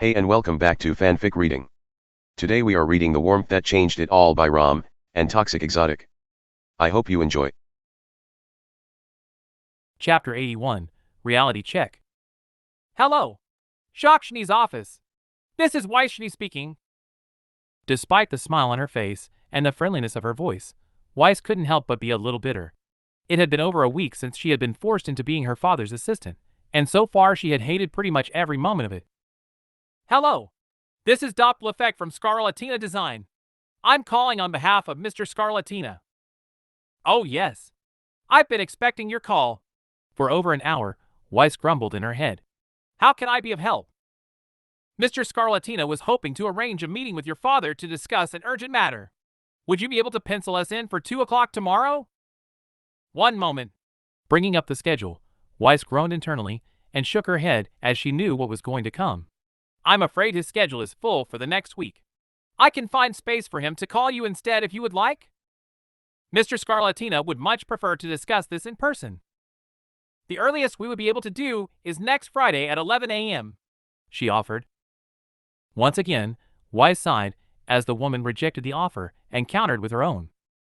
Hey and welcome back to Fanfic Reading. Today we are reading The Warmth That Changed It All by Raalm and ToxicExotic. I hope you enjoy. Chapter 81, Reality Check. Hello! Shakshini's office. This is Vaishni speaking. Despite the smile on her face and the friendliness of her voice, Weiss couldn't help but be a little bitter. It had been over a week since she had been forced into being her father's assistant, and so far she had hated pretty much every moment of it. Hello! This is Doppeleffect from Scarlatina Design. I'm calling on behalf of Mr. Scarlatina. Oh yes. I've been expecting your call. For over an hour, Weiss grumbled in her head. How can I be of help? Mr. Scarlatina was hoping to arrange a meeting with your father to discuss an urgent matter. Would you be able to pencil us in for 2 o'clock tomorrow? One moment. Bringing up the schedule, Weiss groaned internally and shook her head as she knew what was going to come. I'm afraid his schedule is full for the next week. I can find space for him to call you instead if you would like. Mr. Scarlatina would much prefer to discuss this in person. The earliest we would be able to do is next Friday at 11 a.m., she offered. Once again, Weiss sighed as the woman rejected the offer and countered with her own.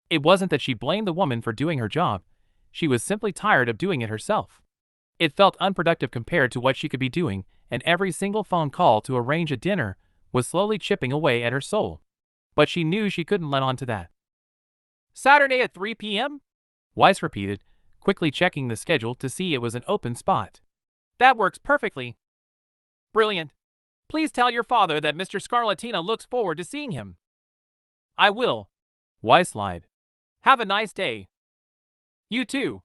It wasn't that she blamed the woman for doing her job. She was simply tired of doing it herself. It felt unproductive compared to what she could be doing, and every single phone call to arrange a dinner was slowly chipping away at her soul. But she knew she couldn't let on to that. Saturday at 3 p.m.? Weiss repeated, quickly checking the schedule to see it was an open spot. That works perfectly. Brilliant. Please tell your father that Mr. Scarlatina looks forward to seeing him. I will. Weiss lied. Have a nice day. You too.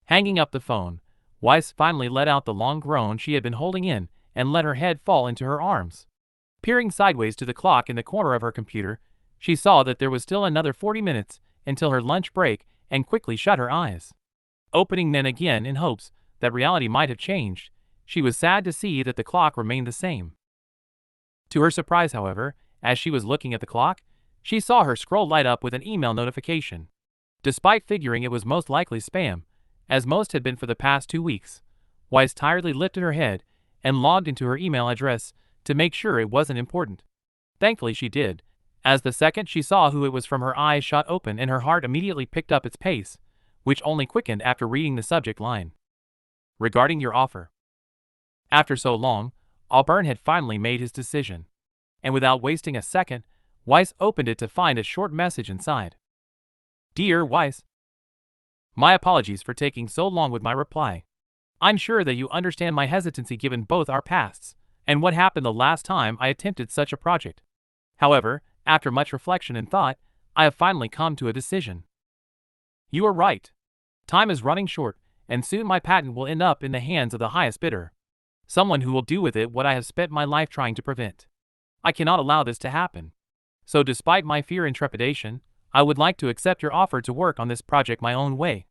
Hanging up the phone, Weiss finally let out the long groan she had been holding in and let her head fall into her arms. Peering sideways to the clock in the corner of her computer, she saw that there was still another 40 minutes until her lunch break and quickly shut her eyes. Opening them again in hopes that reality might have changed, she was sad to see that the clock remained the same. To her surprise, however, as she was looking at the clock, she saw her scroll light up with an email notification. Despite figuring it was most likely spam, as most had been for the past 2 weeks, Weiss tiredly lifted her head and logged into her email address to make sure it wasn't important. Thankfully she did, as the second she saw who it was from her eyes shot open and her heart immediately picked up its pace, which only quickened after reading the subject line. Regarding your offer. After so long, Auburn had finally made his decision, and without wasting a second, Weiss opened it to find a short message inside. Dear Weiss, my apologies for taking so long with my reply. I'm sure that you understand my hesitancy given both our pasts and what happened the last time I attempted such a project. However, after much reflection and thought, I have finally come to a decision. You are right. Time is running short, and soon my patent will end up in the hands of the highest bidder. Someone who will do with it what I have spent my life trying to prevent. I cannot allow this to happen. So despite my fear and trepidation, I would like to accept your offer to work on this project my own way.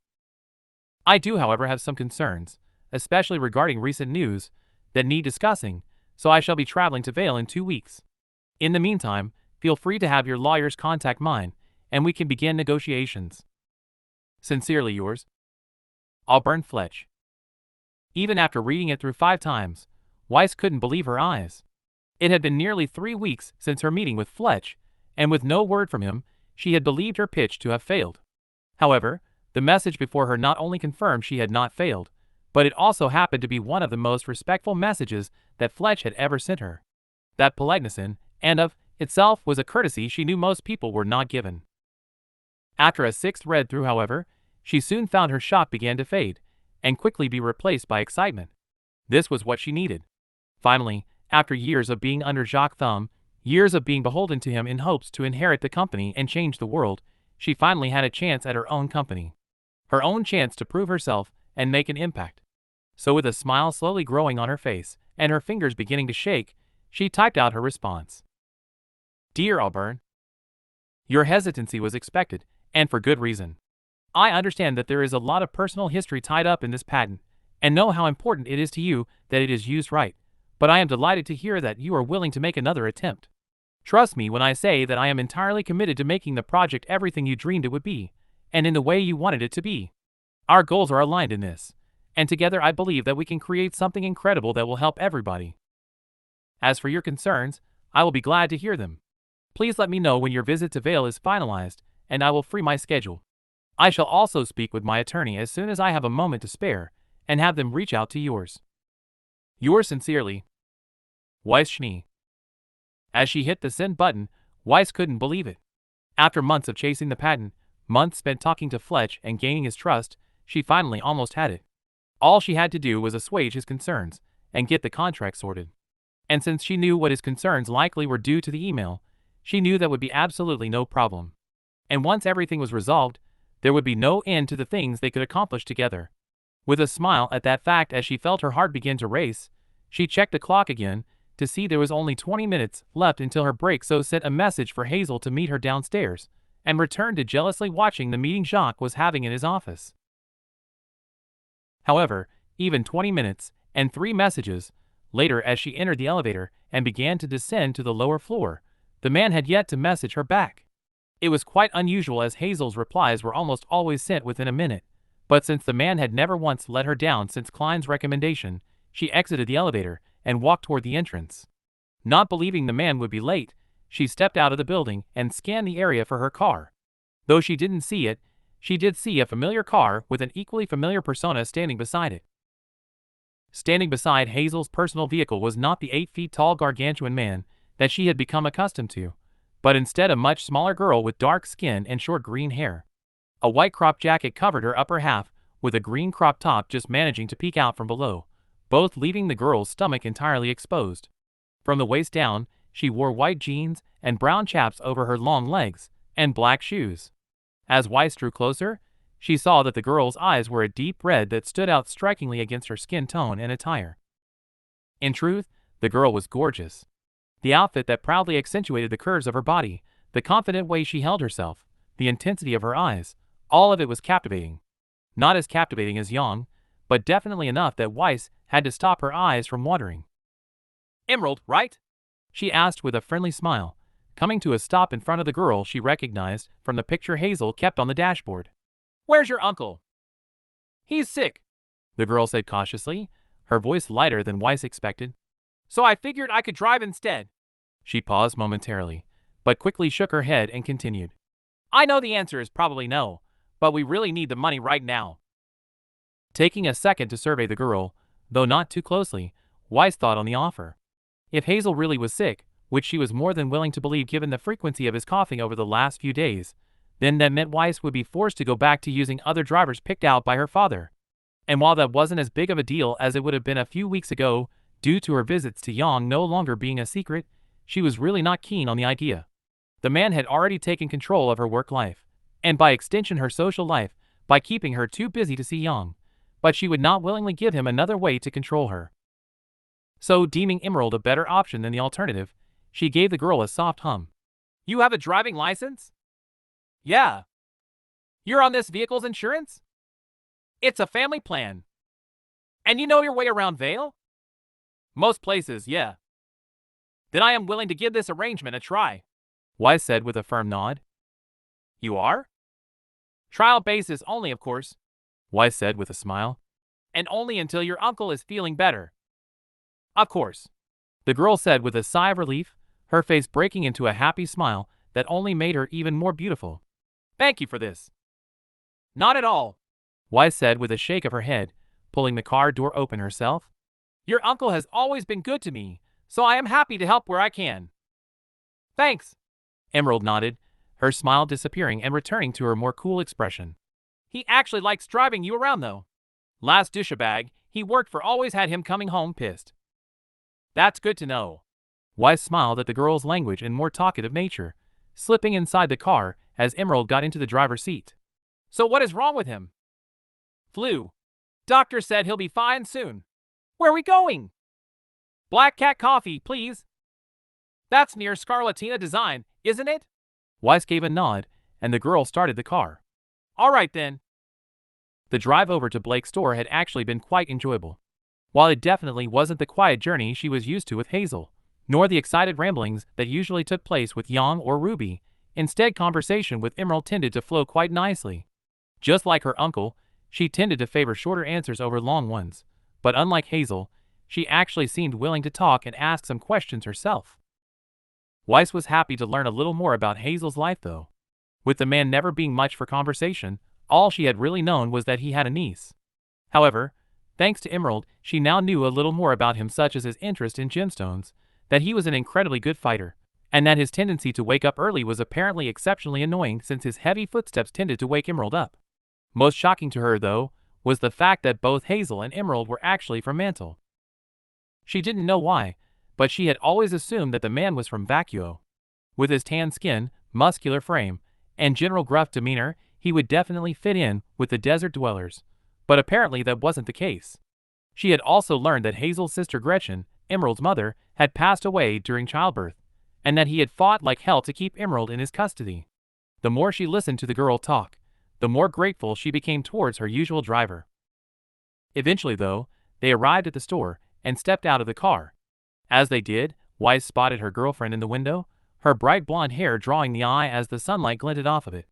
I do, however, have some concerns, especially regarding recent news, that need discussing, so I shall be traveling to Vale in 2 weeks. In the meantime, feel free to have your lawyers contact mine, and we can begin negotiations. Sincerely yours, Auburn Fletch. Even after reading it through 5 times, Weiss couldn't believe her eyes. It had been nearly 3 weeks since her meeting with Fletch, and with no word from him, she had believed her pitch to have failed. However, the message before her not only confirmed she had not failed, but it also happened to be one of the most respectful messages that Fletch had ever sent her. That politeness in and of itself was a courtesy she knew most people were not given. After a 6th read through, however, she soon found her shock began to fade, and quickly be replaced by excitement. This was what she needed. Finally, after years of being under Jacques' thumb, years of being beholden to him in hopes to inherit the company and change the world, she finally had a chance at her own company. Her own chance to prove herself and make an impact. So with a smile slowly growing on her face and her fingers beginning to shake, she typed out her response. Dear Auburn, your hesitancy was expected, and for good reason. I understand that there is a lot of personal history tied up in this patent, and know how important it is to you that it is used right, but I am delighted to hear that you are willing to make another attempt. Trust me when I say that I am entirely committed to making the project everything you dreamed it would be, and in the way you wanted it to be. Our goals are aligned in this, and together I believe that we can create something incredible that will help everybody. As for your concerns, I will be glad to hear them. Please let me know when your visit to Vale is finalized, and I will free my schedule. I shall also speak with my attorney as soon as I have a moment to spare, and have them reach out to yours. Yours sincerely, Weiss Schnee. As she hit the send button, Weiss couldn't believe it. After months of chasing the patent, months spent talking to Fletch and gaining his trust, she finally almost had it. All she had to do was assuage his concerns and get the contract sorted. And since she knew what his concerns likely were due to the email, she knew that would be absolutely no problem. And once everything was resolved, there would be no end to the things they could accomplish together. With a smile at that fact as she felt her heart begin to race, she checked the clock again to see there was only 20 minutes left until her break, so sent a message for Hazel to meet her downstairs, and returned to jealously watching the meeting Jacques was having in his office. However, even 20 minutes and 3 messages later, as she entered the elevator and began to descend to the lower floor, the man had yet to message her back. It was quite unusual, as Hazel's replies were almost always sent within a minute, but since the man had never once let her down since Klein's recommendation, she exited the elevator and walked toward the entrance. Not believing the man would be late, she stepped out of the building and scanned the area for her car. Though she didn't see it, she did see a familiar car with an equally familiar persona standing beside it. Standing beside Hazel's personal vehicle was not the 8 feet tall gargantuan man that she had become accustomed to, but instead a much smaller girl with dark skin and short green hair. A white crop jacket covered her upper half, with a green crop top just managing to peek out from below, both leaving the girl's stomach entirely exposed. From the waist down, she wore white jeans and brown chaps over her long legs, and black shoes. As Weiss drew closer, she saw that the girl's eyes were a deep red that stood out strikingly against her skin tone and attire. In truth, the girl was gorgeous. The outfit that proudly accentuated the curves of her body, the confident way she held herself, the intensity of her eyes, all of it was captivating. Not as captivating as Yang, but definitely enough that Weiss had to stop her eyes from watering. "Emerald, right?" she asked with a friendly smile, coming to a stop in front of the girl she recognized from the picture Hazel kept on the dashboard. "Where's your uncle?" "He's sick," the girl said cautiously, her voice lighter than Weiss expected. "So I figured I could drive instead." She paused momentarily, but quickly shook her head and continued. "I know the answer is probably no, but we really need the money right now." Taking a second to survey the girl, though not too closely, Weiss thought on the offer. If Hazel really was sick, which she was more than willing to believe given the frequency of his coughing over the last few days, then that meant Weiss would be forced to go back to using other drivers picked out by her father. And while that wasn't as big of a deal as it would have been a few weeks ago, due to her visits to Yang no longer being a secret, she was really not keen on the idea. The man had already taken control of her work life, and by extension her social life, by keeping her too busy to see Yang, but she would not willingly give him another way to control her. So, deeming Emerald a better option than the alternative, she gave the girl a soft hum. "You have a driving license?" "Yeah." "You're on this vehicle's insurance?" "It's a family plan." "And you know your way around Vale?" "Most places, yeah." "Then I am willing to give this arrangement a try," Weiss said with a firm nod. "You are?" "Trial basis only, of course," Weiss said with a smile. "And only until your uncle is feeling better." "Of course," the girl said with a sigh of relief, her face breaking into a happy smile that only made her even more beautiful. "Thank you for this." "Not at all," Weiss said with a shake of her head, pulling the car door open herself. "Your uncle has always been good to me, so I am happy to help where I can." "Thanks," Emerald nodded, her smile disappearing and returning to her more cool expression. "He actually likes driving you around though. Last douchebag he worked for always had him coming home pissed." "That's good to know." Weiss smiled at the girl's language and more talkative nature, slipping inside the car as Emerald got into the driver's seat. "So what is wrong with him?" "Flu. Doctor said he'll be fine soon." "Where are we going?" "Black Cat Coffee, please." "That's near Scarlatina Design, isn't it?" Weiss gave a nod, and the girl started the car. "All right then." The drive over to Blake's store had actually been quite enjoyable. While it definitely wasn't the quiet journey she was used to with Hazel, nor the excited ramblings that usually took place with Yang or Ruby, instead conversation with Emerald tended to flow quite nicely. Just like her uncle, she tended to favor shorter answers over long ones, but unlike Hazel, she actually seemed willing to talk and ask some questions herself. Weiss was happy to learn a little more about Hazel's life though. With the man never being much for conversation, all she had really known was that he had a niece. However, thanks to Emerald, she now knew a little more about him, such as his interest in gemstones, that he was an incredibly good fighter, and that his tendency to wake up early was apparently exceptionally annoying since his heavy footsteps tended to wake Emerald up. Most shocking to her, though, was the fact that both Hazel and Emerald were actually from Mantle. She didn't know why, but she had always assumed that the man was from Vacuo. With his tan skin, muscular frame, and general gruff demeanor, he would definitely fit in with the desert dwellers, but apparently that wasn't the case. She had also learned that Hazel's sister Gretchen, Emerald's mother, had passed away during childbirth, and that he had fought like hell to keep Emerald in his custody. The more she listened to the girl talk, the more grateful she became towards her usual driver. Eventually, though, they arrived at the store and stepped out of the car. As they did, Weiss spotted her girlfriend in the window, her bright blonde hair drawing the eye as the sunlight glinted off of it.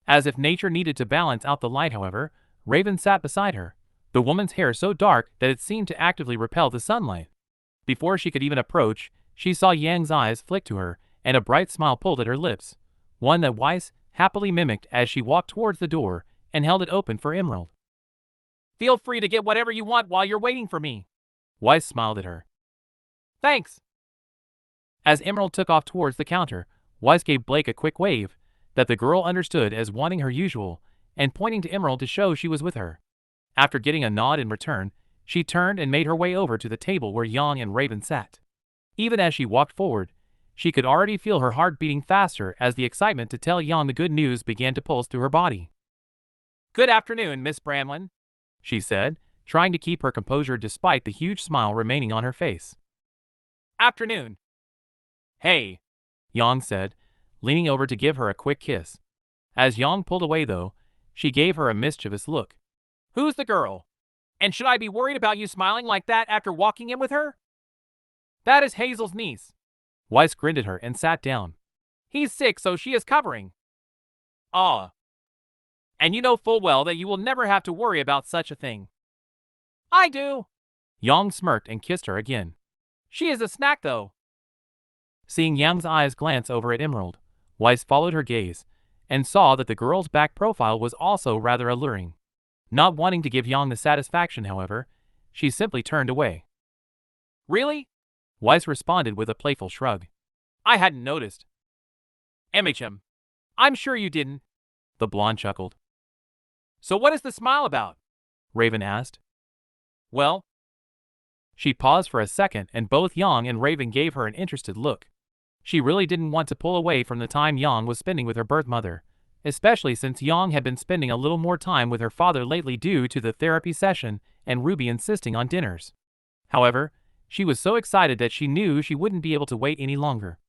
As if nature needed to balance out the light, however, Raven sat beside her, the woman's hair so dark that it seemed to actively repel the sunlight. Before she could even approach, she saw Yang's eyes flick to her, and a bright smile pulled at her lips, one that Weiss happily mimicked as she walked towards the door and held it open for Emerald. "Feel free to get whatever you want while you're waiting for me." Weiss smiled at her. "Thanks." As Emerald took off towards the counter, Weiss gave Blake a quick wave that the girl understood as wanting her usual, and pointing to Emerald to show she was with her. After getting a nod in return, she turned and made her way over to the table where Yang and Raven sat. Even as she walked forward, she could already feel her heart beating faster as the excitement to tell Yang the good news began to pulse through her body. "Good afternoon, Miss Bramlin," she said, trying to keep her composure despite the huge smile remaining on her face. "Afternoon." "Hey," Yang said, leaning over to give her a quick kiss. As Yang pulled away though, she gave her a mischievous look. "Who's the girl? And should I be worried about you smiling like that after walking in with her?" "That is Hazel's niece." Weiss grinned at her and sat down. "He's sick, so she is covering." "Ah. And you know full well that you will never have to worry about such a thing." "I do." Yang smirked and kissed her again. "She is a snack though." Seeing Yang's eyes glance over at Emerald, Weiss followed her gaze, and saw that the girl's back profile was also rather alluring. Not wanting to give Yang the satisfaction, however, she simply turned away. "Really?" Weiss responded with a playful shrug. "I hadn't noticed." "MHM. I'm sure you didn't." The blonde chuckled. "So what is the smile about?" Raven asked. "Well..." She paused for a second and both Yang and Raven gave her an interested look. She really didn't want to pull away from the time Yang was spending with her birth mother, especially since Yang had been spending a little more time with her father lately due to the therapy session and Ruby insisting on dinners. However, she was so excited that she knew she wouldn't be able to wait any longer.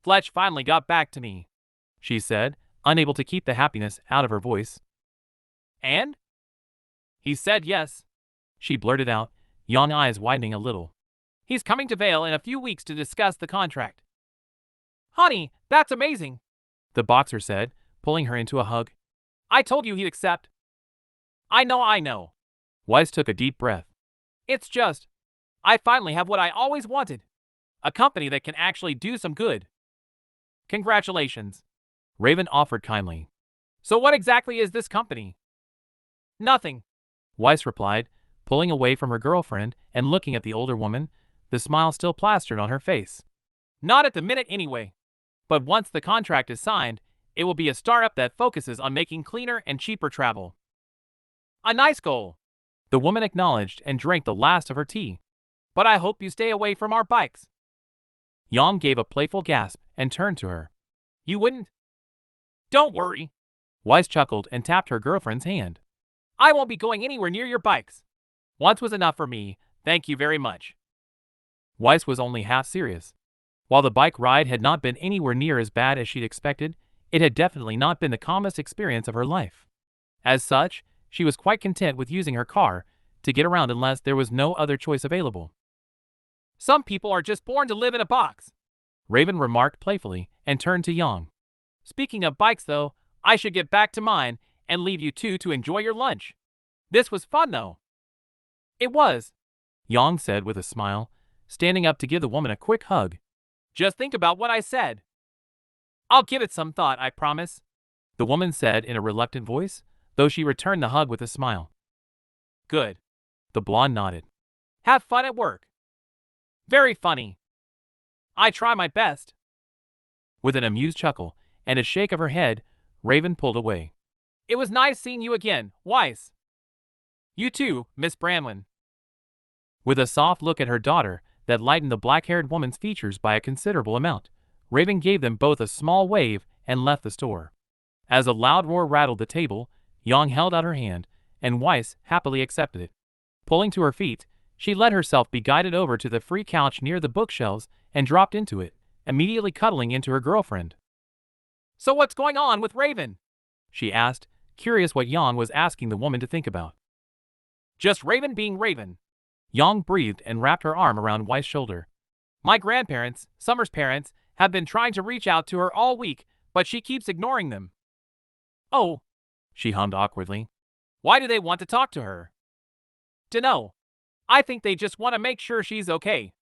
"Fletch finally got back to me," she said, unable to keep the happiness out of her voice. "And?" "He said yes," she blurted out, Yang eyes widening a little. "He's coming to Vale in a few weeks to discuss the contract." "Honey, that's amazing," the boxer said, pulling her into a hug. "I told you he'd accept." I know. Weiss took a deep breath. "It's just, I finally have what I always wanted. A company that can actually do some good." "Congratulations," Raven offered kindly. "So what exactly is this company?" "Nothing," Weiss replied, pulling away from her girlfriend and looking at the older woman, the smile still plastered on her face. "Not at the minute anyway. But once the contract is signed, it will be a startup that focuses on making cleaner and cheaper travel." "A nice goal," the woman acknowledged and drank the last of her tea. "But I hope you stay away from our bikes." Yang gave a playful gasp and turned to her. "You wouldn't?" "Don't worry," Weiss chuckled and tapped her girlfriend's hand. "I won't be going anywhere near your bikes. Once was enough for me, thank you very much." Weiss was only half serious. While the bike ride had not been anywhere near as bad as she'd expected, it had definitely not been the calmest experience of her life. As such, she was quite content with using her car to get around unless there was no other choice available. "Some people are just born to live in a box," Raven remarked playfully and turned to Yang. "Speaking of bikes though, I should get back to mine and leave you two to enjoy your lunch. This was fun though." "It was," Yang said with a smile, standing up to give the woman a quick hug. Just think about what I said. I'll give it some thought, I promise, the woman said in a reluctant voice, though she returned the hug with a smile. Good. The blonde nodded. Have fun at work. Very funny. I try my best. With an amused chuckle and a shake of her head, Raven pulled away. It was nice seeing you again, Weiss. You too, Miss Branwyn. With a soft look at her daughter that lightened the black-haired woman's features by a considerable amount, Raven gave them both a small wave and left the store. As a loud roar rattled the table, Yang held out her hand, and Weiss happily accepted it. Pulling to her feet, she let herself be guided over to the free couch near the bookshelves and dropped into it, immediately cuddling into her girlfriend. So what's going on with Raven? She asked, curious what Yang was asking the woman to think about. Just Raven being Raven. Yang breathed and wrapped her arm around Weiss' shoulder. My grandparents, Summer's parents, have been trying to reach out to her all week, but she keeps ignoring them. Oh, she hummed awkwardly. Why do they want to talk to her? Dunno. I think they just want to make sure she's okay.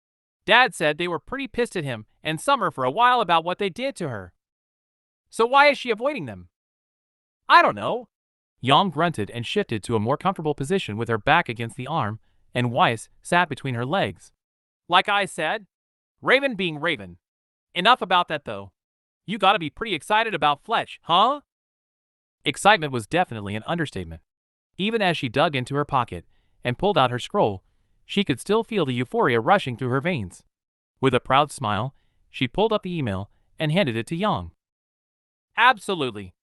Dad said they were pretty pissed at him and Summer for a while about what they did to her. So why is she avoiding them? I don't know. Yang grunted and shifted to a more comfortable position with her back against the arm, and Weiss sat between her legs. Like I said, Raven being Raven. Enough about that though. You gotta be pretty excited about Fletch, huh? Excitement was definitely an understatement. Even as she dug into her pocket and pulled out her scroll, she could still feel the euphoria rushing through her veins. With a proud smile, she pulled up the email and handed it to Yang. Absolutely.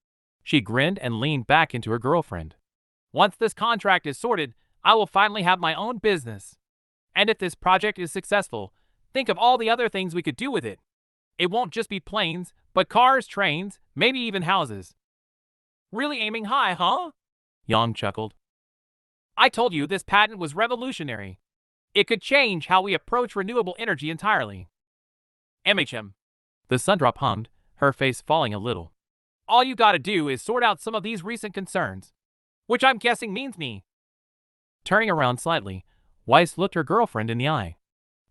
She grinned and leaned back into her girlfriend. Once this contract is sorted, I will finally have my own business. And if this project is successful, think of all the other things we could do with it. It won't just be planes, but cars, trains, maybe even houses. Really aiming high, huh? Yang chuckled. I told you this patent was revolutionary. It could change how we approach renewable energy entirely. MHM. The Sundrop hummed, her face falling a little. All you gotta do is sort out some of these recent concerns. Which I'm guessing means me. Turning around slightly, Weiss looked her girlfriend in the eye.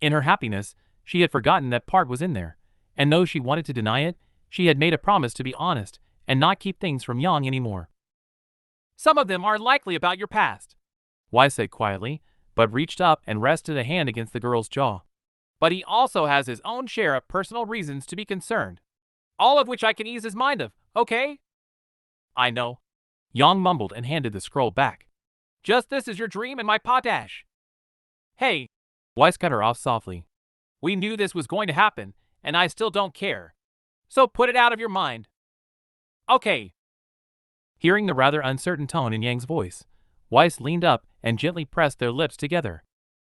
In her happiness, she had forgotten that part was in there, and though she wanted to deny it, she had made a promise to be honest and not keep things from Yang anymore. Some of them are likely about your past, Weiss said quietly, but reached up and rested a hand against the girl's jaw. But he also has his own share of personal reasons to be concerned. All of which I can ease his mind of, okay? I know. Yang mumbled and handed the scroll back. Just this is your dream and my potash. Hey, Weiss cut her off softly. We knew this was going to happen, and I still don't care. So put it out of your mind. Okay. Hearing the rather uncertain tone in Yang's voice, Weiss leaned up and gently pressed their lips together.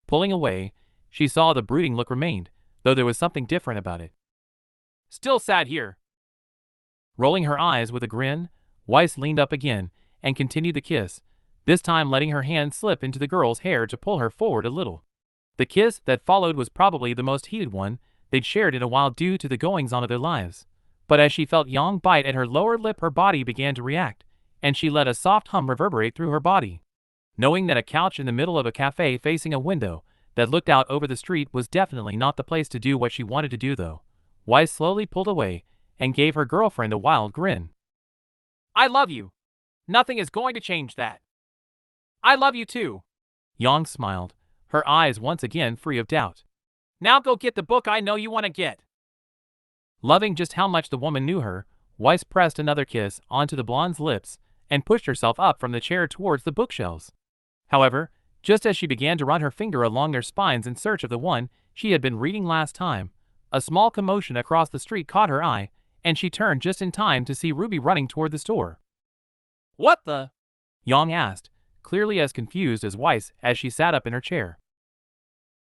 Pulling away, she saw the brooding look remained, though there was something different about it. Still sad here. Rolling her eyes with a grin, Weiss leaned up again and continued the kiss, this time letting her hand slip into the girl's hair to pull her forward a little. The kiss that followed was probably the most heated one they'd shared in a while due to the goings-on of their lives. But as she felt Yang bite at her lower lip, her body began to react, and she let a soft hum reverberate through her body. Knowing that a couch in the middle of a cafe facing a window that looked out over the street was definitely not the place to do what she wanted to do though, Weiss slowly pulled away and gave her girlfriend a wild grin. I love you. Nothing is going to change that. I love you too. Yang smiled, her eyes once again free of doubt. Now go get the book I know you want to get. Loving just how much the woman knew her, Weiss pressed another kiss onto the blonde's lips and pushed herself up from the chair towards the bookshelves. However, just as she began to run her finger along their spines in search of the one she had been reading last time, a small commotion across the street caught her eye, and she turned just in time to see Ruby running toward the store. What the? Yang asked, clearly as confused as Weiss as she sat up in her chair.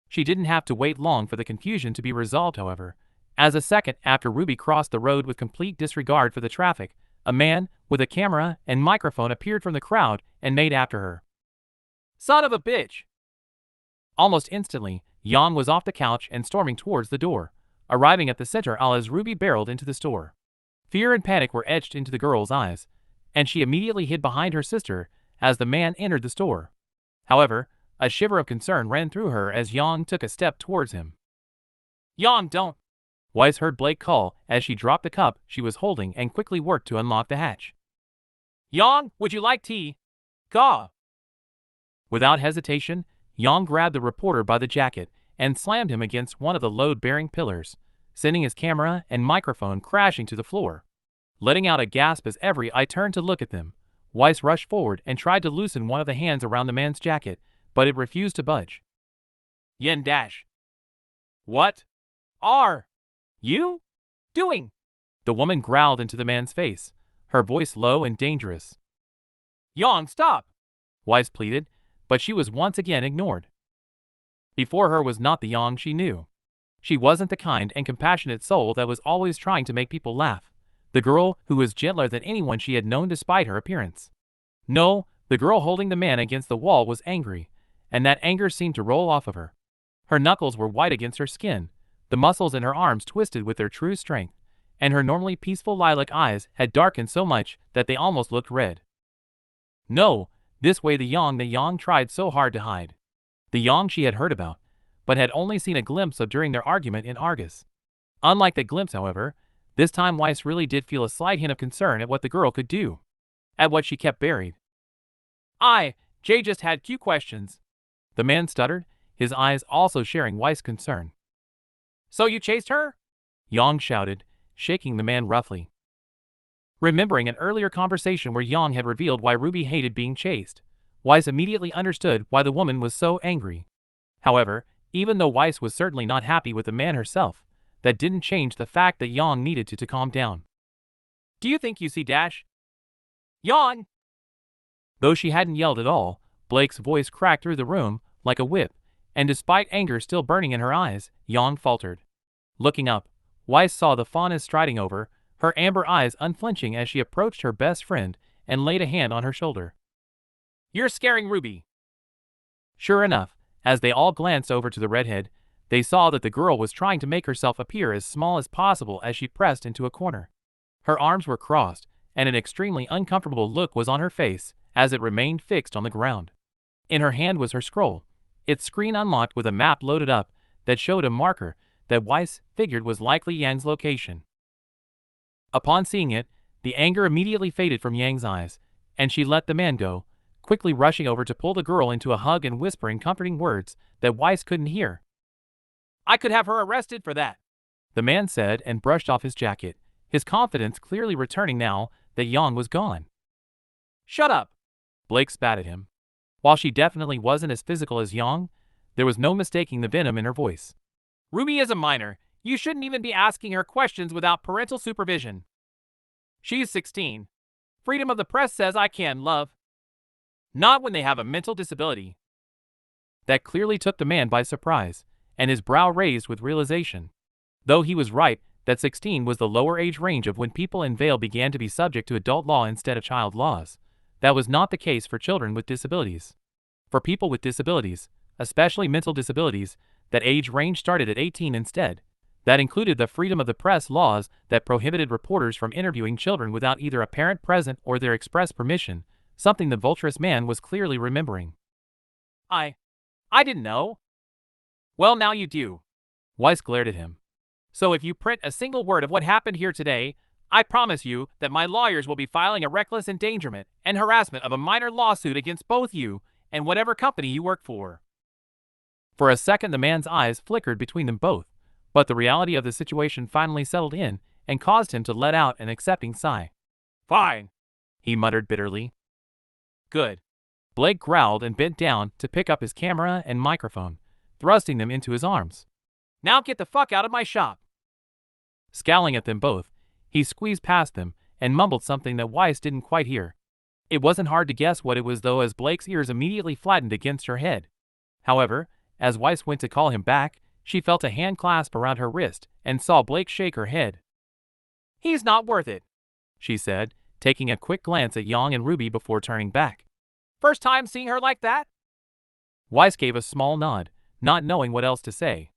She didn't have to wait long for the confusion to be resolved, however, as a second after Ruby crossed the road with complete disregard for the traffic, a man with a camera and microphone appeared from the crowd and made after her. Son of a bitch! Almost instantly, Yang was off the couch and storming towards the door, arriving at the center aisle as Ruby barreled into the store. Fear and panic were etched into the girl's eyes, and she immediately hid behind her sister as the man entered the store. However, A shiver of concern ran through her as Yang took a step towards him. Yang, don't! Weiss heard Blake call as she dropped the cup she was holding and quickly worked to unlock the hatch. Yang, would you like tea? Gaw! Without hesitation, Yang grabbed the reporter by the jacket and slammed him against one of the load-bearing pillars, sending his camera and microphone crashing to the floor. Letting out a gasp as every eye turned to look at them, Weiss rushed forward and tried to loosen one of the hands around the man's jacket, but it refused to budge. Yen dash. What are you doing? The woman growled into the man's face, her voice low and dangerous. Yang, stop! Weiss pleaded, but she was once again ignored. Before her was not the Yang she knew. She wasn't the kind and compassionate soul that was always trying to make people laugh. The girl who was gentler than anyone she had known despite her appearance. No, the girl holding the man against the wall was angry, and that anger seemed to roll off of her. Her knuckles were white against her skin, the muscles in her arms twisted with their true strength, and her normally peaceful lilac eyes had darkened so much that they almost looked red. No, this way the Yang tried so hard to hide. The Yang she had heard about, but had only seen a glimpse of during their argument in Argus. Unlike that glimpse, however, this time Weiss really did feel a slight hint of concern at what the girl could do. At what she kept buried. Jay just had few questions. The man stuttered, his eyes also sharing Weiss' concern. So you chased her? Yang shouted, shaking the man roughly. Remembering an earlier conversation where Yang had revealed why Ruby hated being chased, Weiss immediately understood why the woman was so angry. However, even though Weiss was certainly not happy with the man herself, that didn't change the fact that Yang needed to calm down. Do you think you see Dash? Yang! Though she hadn't yelled at all, Blake's voice cracked through the room like a whip, and despite anger still burning in her eyes, Yang faltered. Looking up, Weiss saw the fauna striding over, her amber eyes unflinching as she approached her best friend and laid a hand on her shoulder. You're scaring Ruby. Sure enough, as they all glanced over to the redhead, they saw that the girl was trying to make herself appear as small as possible as she pressed into a corner. Her arms were crossed, and an extremely uncomfortable look was on her face as it remained fixed on the ground. In her hand was her scroll, its screen unlocked with a map loaded up that showed a marker that Weiss figured was likely Yang's location. Upon seeing it, the anger immediately faded from Yang's eyes, and she let the man go, quickly rushing over to pull the girl into a hug and whispering comforting words that Weiss couldn't hear. I could have her arrested for that, the man said and brushed off his jacket, his confidence clearly returning now that Yang was gone. Shut up, Blake spat at him. While she definitely wasn't as physical as Yang, there was no mistaking the venom in her voice. Ruby is a minor. You shouldn't even be asking her questions without parental supervision. She's 16. Freedom of the press says I can, love. Not when they have a mental disability. That clearly took the man by surprise, and his brow raised with realization. Though he was right that 16 was the lower age range of when people in Vale began to be subject to adult law instead of child laws, that was not the case for children with disabilities. For people with disabilities, especially mental disabilities, that age range started at 18 instead. That included the freedom of the press laws that prohibited reporters from interviewing children without either a parent present or their express permission, something the vulturous man was clearly remembering. I didn't know. Well, now you do. Weiss glared at him. So if you print a single word of what happened here today, I promise you that my lawyers will be filing a reckless endangerment and harassment of a minor lawsuit against both you and whatever company you work for. For a second the man's eyes flickered between them both, but the reality of the situation finally settled in and caused him to let out an accepting sigh. Fine, he muttered bitterly. Good. Blake growled and bent down to pick up his camera and microphone, thrusting them into his arms. Now get the fuck out of my shop. Scowling at them both, he squeezed past them and mumbled something that Weiss didn't quite hear. It wasn't hard to guess what it was though, as Blake's ears immediately flattened against her head. However, as Weiss went to call him back, she felt a hand clasp around her wrist and saw Blake shake her head. He's not worth it, she said, taking a quick glance at Yang and Ruby before turning back. First time seeing her like that? Weiss gave a small nod, not knowing what else to say.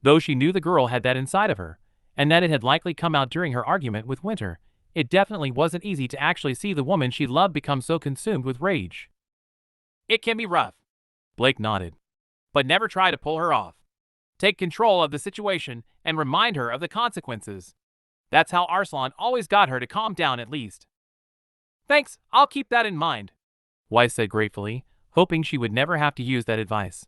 Though she knew the girl had that inside of her, and that it had likely come out during her argument with Winter, it definitely wasn't easy to actually see the woman she loved become so consumed with rage. It can be rough. Blake nodded. But never try to pull her off. Take control of the situation and remind her of the consequences. That's how Arslan always got her to calm down at least. Thanks, I'll keep that in mind, Weiss said gratefully, hoping she would never have to use that advice.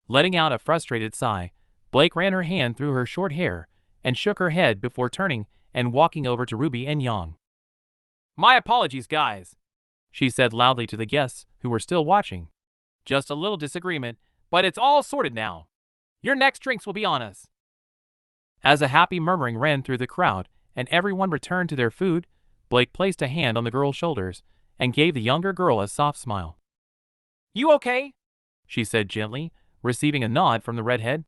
Letting out a frustrated sigh, Blake ran her hand through her short hair and shook her head before turning and walking over to Ruby and Yang. My apologies, guys, she said loudly to the guests who were still watching. Just a little disagreement, but it's all sorted now. Your next drinks will be on us. As a happy murmuring ran through the crowd and everyone returned to their food, Blake placed a hand on the girl's shoulders and gave the younger girl a soft smile. You okay? She said gently, receiving a nod from the redhead.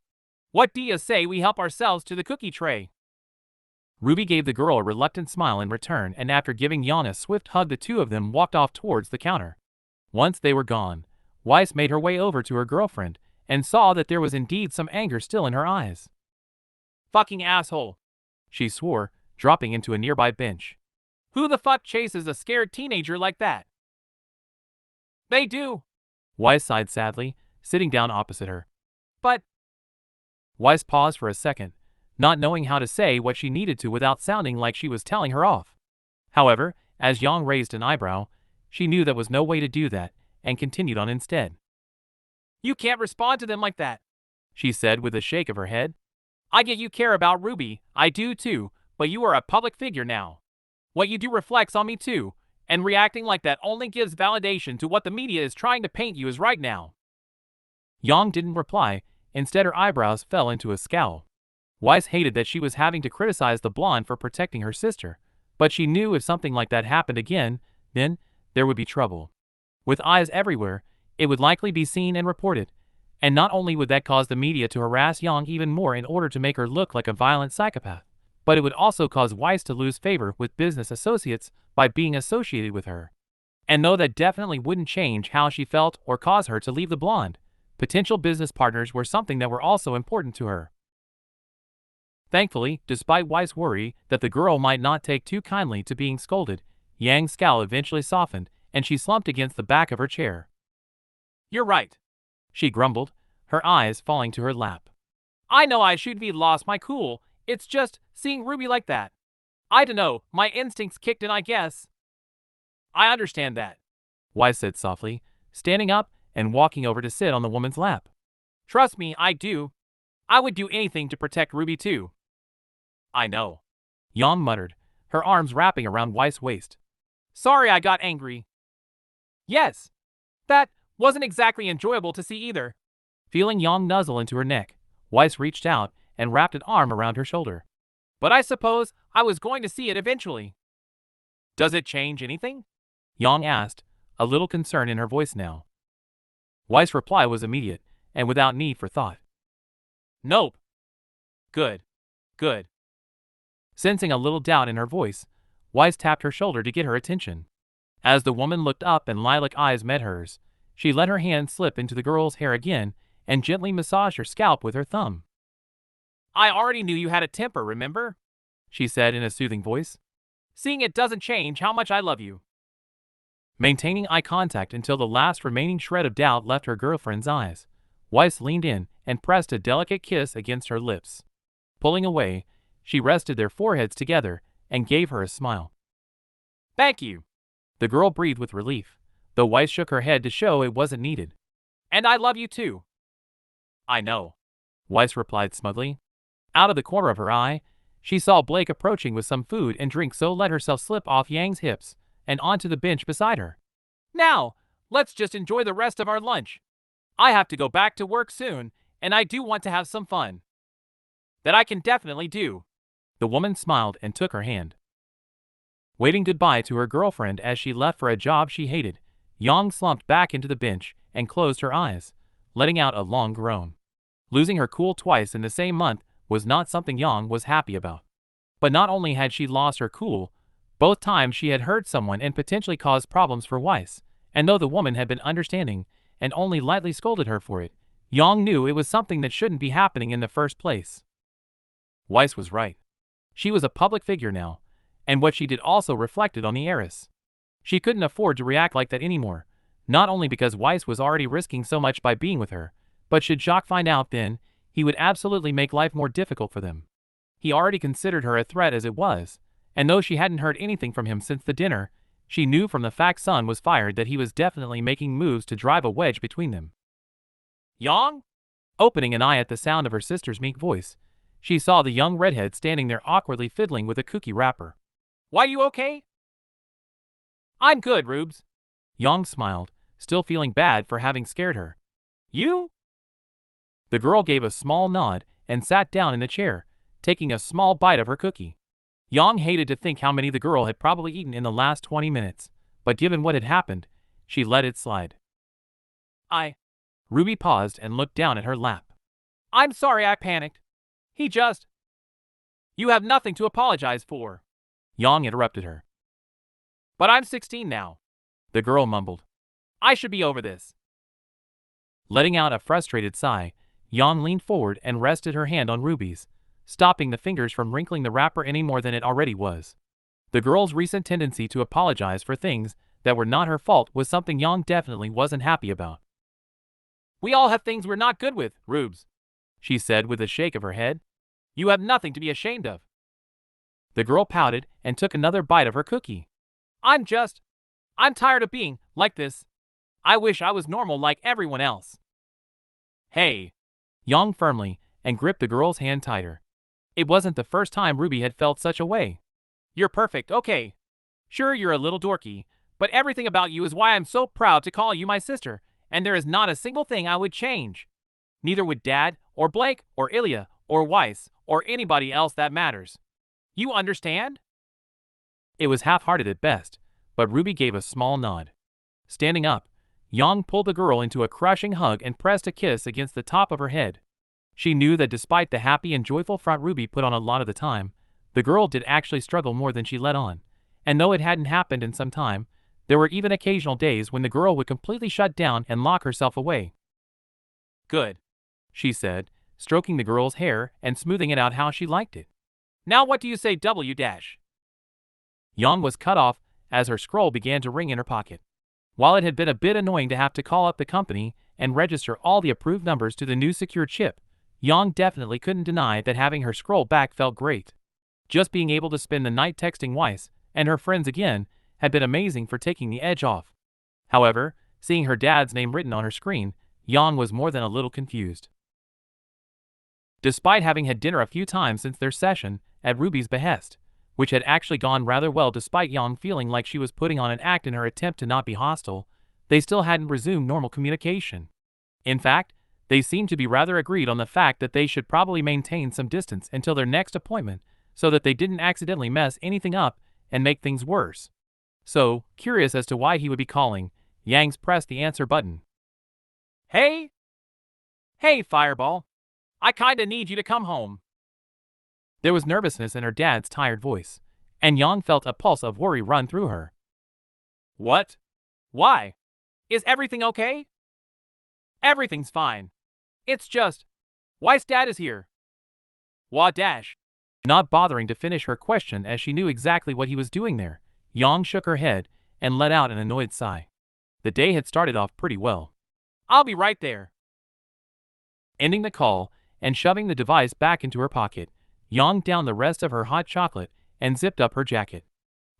What do you say we help ourselves to the cookie tray? Ruby gave the girl a reluctant smile in return, and after giving Yang a swift hug, the two of them walked off towards the counter. Once they were gone, Weiss made her way over to her girlfriend and saw that there was indeed some anger still in her eyes. Fucking asshole, she swore, dropping into a nearby bench. Who the fuck chases a scared teenager like that? They do, Weiss sighed sadly, sitting down opposite her. But... Weiss paused for a second, not knowing how to say what she needed to without sounding like she was telling her off. However, as Yang raised an eyebrow, she knew that was no way to do that, and continued on instead. You can't respond to them like that, she said with a shake of her head. I get you care about Ruby, I do too, but you are a public figure now. What you do reflects on me too, and reacting like that only gives validation to what the media is trying to paint you as right now. Yang didn't reply, instead her eyebrows fell into a scowl. Weiss hated that she was having to criticize the blonde for protecting her sister, but she knew if something like that happened again, then there would be trouble. With eyes everywhere, it would likely be seen and reported, and not only would that cause the media to harass Yang even more in order to make her look like a violent psychopath, but it would also cause Weiss to lose favor with business associates by being associated with her. And though that definitely wouldn't change how she felt or cause her to leave the blonde, potential business partners were something that were also important to her. Thankfully, despite Weiss' worry that the girl might not take too kindly to being scolded, Yang's scowl eventually softened and she slumped against the back of her chair. You're right, she grumbled, her eyes falling to her lap. I know I should be lost my cool, it's just seeing Ruby like that. I dunno, my instincts kicked in I guess. I understand that, Weiss said softly, standing up and walking over to sit on the woman's lap. Trust me, I do. I would do anything to protect Ruby too. I know, Yang muttered, her arms wrapping around Weiss' waist. Sorry I got angry. Yes, that wasn't exactly enjoyable to see either. Feeling Yang nuzzle into her neck, Weiss reached out and wrapped an arm around her shoulder. But I suppose I was going to see it eventually. Does it change anything? Yang asked, a little concern in her voice now. Weiss' reply was immediate and without need for thought. Nope. Good. Good. Sensing a little doubt in her voice, Weiss tapped her shoulder to get her attention. As the woman looked up and lilac eyes met hers, she let her hand slip into the girl's hair again and gently massaged her scalp with her thumb. I already knew you had a temper, remember? She said in a soothing voice. Seeing it doesn't change how much I love you. Maintaining eye contact until the last remaining shred of doubt left her girlfriend's eyes, Weiss leaned in and pressed a delicate kiss against her lips. Pulling away, she rested their foreheads together and gave her a smile. Thank you. The girl breathed with relief, though Weiss shook her head to show it wasn't needed. And I love you too. I know, Weiss replied smugly. Out of the corner of her eye, she saw Blake approaching with some food and drink, so let herself slip off Yang's hips and onto the bench beside her. Now, let's just enjoy the rest of our lunch. I have to go back to work soon, and I do want to have some fun. That I can definitely do. The woman smiled and took her hand. Waving goodbye to her girlfriend as she left for a job she hated, Yang slumped back into the bench and closed her eyes, letting out a long groan. Losing her cool twice in the same month was not something Yang was happy about. But not only had she lost her cool, both times she had hurt someone and potentially caused problems for Weiss, and though the woman had been understanding and only lightly scolded her for it, Yang knew it was something that shouldn't be happening in the first place. Weiss was right. She was a public figure now, and what she did also reflected on the heiress. She couldn't afford to react like that anymore, Not only because Weiss was already risking so much by being with her, but should Jacques find out, then he would absolutely make life more difficult for them. He already considered her a threat as it was, and though she hadn't heard anything from him since the dinner, she knew from the fact Sun was fired that he was definitely making moves to drive a wedge between them. Yang? Opening an eye at the sound of her sister's meek voice, she saw the young redhead standing there awkwardly fiddling with a cookie wrapper. Why, you okay? I'm good, Rubes. Yang smiled, still feeling bad for having scared her. You? The girl gave a small nod and sat down in the chair, taking a small bite of her cookie. Yang hated to think how many the girl had probably eaten in the last 20 minutes, but given what had happened, she let it slide. Ruby paused and looked down at her lap. I'm sorry I panicked. He just... You have nothing to apologize for. Yang interrupted her. But I'm 16 now, the girl mumbled. I should be over this. Letting out a frustrated sigh, Yang leaned forward and rested her hand on Ruby's, stopping the fingers from wrinkling the wrapper any more than it already was. The girl's recent tendency to apologize for things that were not her fault was something Yang definitely wasn't happy about. We all have things we're not good with, Rubes, she said with a shake of her head. You have nothing to be ashamed of. The girl pouted and took another bite of her cookie. I'm tired of being like this. I wish I was normal like everyone else. Hey, Yang firmly and gripped the girl's hand tighter. It wasn't the first time Ruby had felt such a way. You're perfect, okay. Sure, you're a little dorky, but everything about you is why I'm so proud to call you my sister, and there is not a single thing I would change. Neither would Dad, or Blake, or Ilya, or Weiss, or anybody else that matters. You understand? It was half-hearted at best, but Ruby gave a small nod. Standing up, Yang pulled the girl into a crushing hug and pressed a kiss against the top of her head. She knew that despite the happy and joyful front Ruby put on a lot of the time, the girl did actually struggle more than she let on, and though it hadn't happened in some time, there were even occasional days when the girl would completely shut down and lock herself away. Good, she said, stroking the girl's hair and smoothing it out how she liked it. Now what do you say, W-? Yang was cut off as her scroll began to ring in her pocket. While it had been a bit annoying to have to call up the company and register all the approved numbers to the new secure chip, Yang definitely couldn't deny that having her scroll back felt great. Just being able to spend the night texting Weiss and her friends again had been amazing for taking the edge off. However, seeing her dad's name written on her screen, Yang was more than a little confused. Despite having had dinner a few times since their session at Ruby's behest, which had actually gone rather well despite Yang feeling like she was putting on an act in her attempt to not be hostile, they still hadn't resumed normal communication. In fact, they seemed to be rather agreed on the fact that they should probably maintain some distance until their next appointment so that they didn't accidentally mess anything up and make things worse. So, curious as to why he would be calling, Yang pressed the answer button. Hey? Hey, Fireball. I kinda need you to come home. There was nervousness in her dad's tired voice, and Yang felt a pulse of worry run through her. What? Why? Is everything okay? Everything's fine. It's just, Weiss' dad is here. Wah dash. Not bothering to finish her question as she knew exactly what he was doing there, Yang shook her head and let out an annoyed sigh. The day had started off pretty well. I'll be right there. Ending the call and shoving the device back into her pocket, Yang downed the rest of her hot chocolate and zipped up her jacket.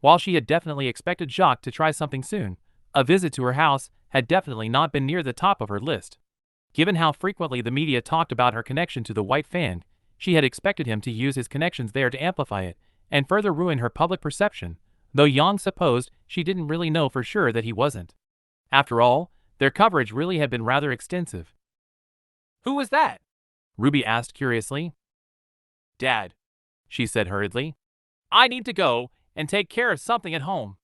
While she had definitely expected Jacques to try something soon, a visit to her house had definitely not been near the top of her list. Given how frequently the media talked about her connection to the White Fan, she had expected him to use his connections there to amplify it and further ruin her public perception, though Yang supposed she didn't really know for sure that he wasn't. After all, their coverage really had been rather extensive. Who was that? Ruby asked curiously. Dad, she said hurriedly. I need to go and take care of something at home.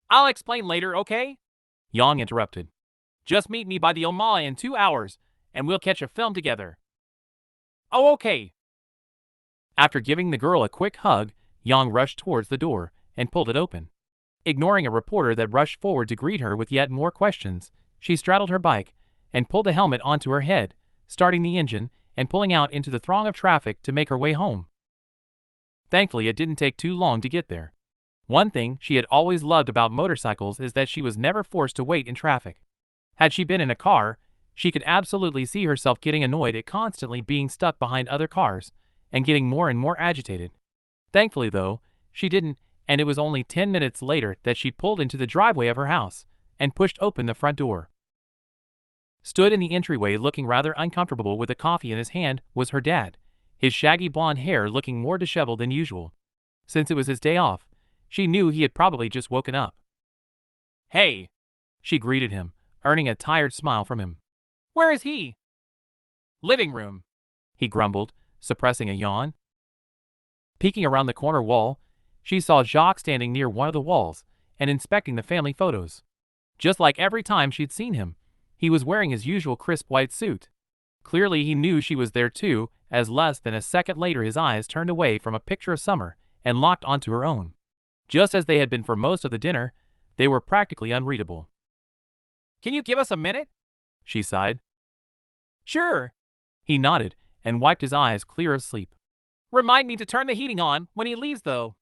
I'll explain later, okay? Yang interrupted. Just meet me by the O'Malley in 2 hours, and we'll catch a film together. Oh, okay. After giving the girl a quick hug, Yang rushed towards the door and pulled it open. Ignoring a reporter that rushed forward to greet her with yet more questions, she straddled her bike and pulled a helmet onto her head, starting the engine and pulling out into the throng of traffic to make her way home. Thankfully, it didn't take too long to get there. One thing she had always loved about motorcycles is that she was never forced to wait in traffic. Had she been in a car, she could absolutely see herself getting annoyed at constantly being stuck behind other cars and getting more and more agitated. Thankfully, though, she didn't, and it was only 10 minutes later that she pulled into the driveway of her house and pushed open the front door. Stood in the entryway looking rather uncomfortable with a coffee in his hand was her dad, his shaggy blonde hair looking more disheveled than usual. Since it was his day off, she knew he had probably just woken up. "Hey," she greeted him, earning a tired smile from him. "Where is he?" "Living room," he grumbled, suppressing a yawn. Peeking around the corner wall, she saw Jacques standing near one of the walls and inspecting the family photos. Just like every time she'd seen him, he was wearing his usual crisp white suit. Clearly he knew she was there too, as less than a second later his eyes turned away from a picture of Summer and locked onto her own. Just as they had been for most of the dinner, they were practically unreadable. "Can you give us a minute?" she sighed. "Sure." He nodded and wiped his eyes clear of sleep. "Remind me to turn the heating on when he leaves, though."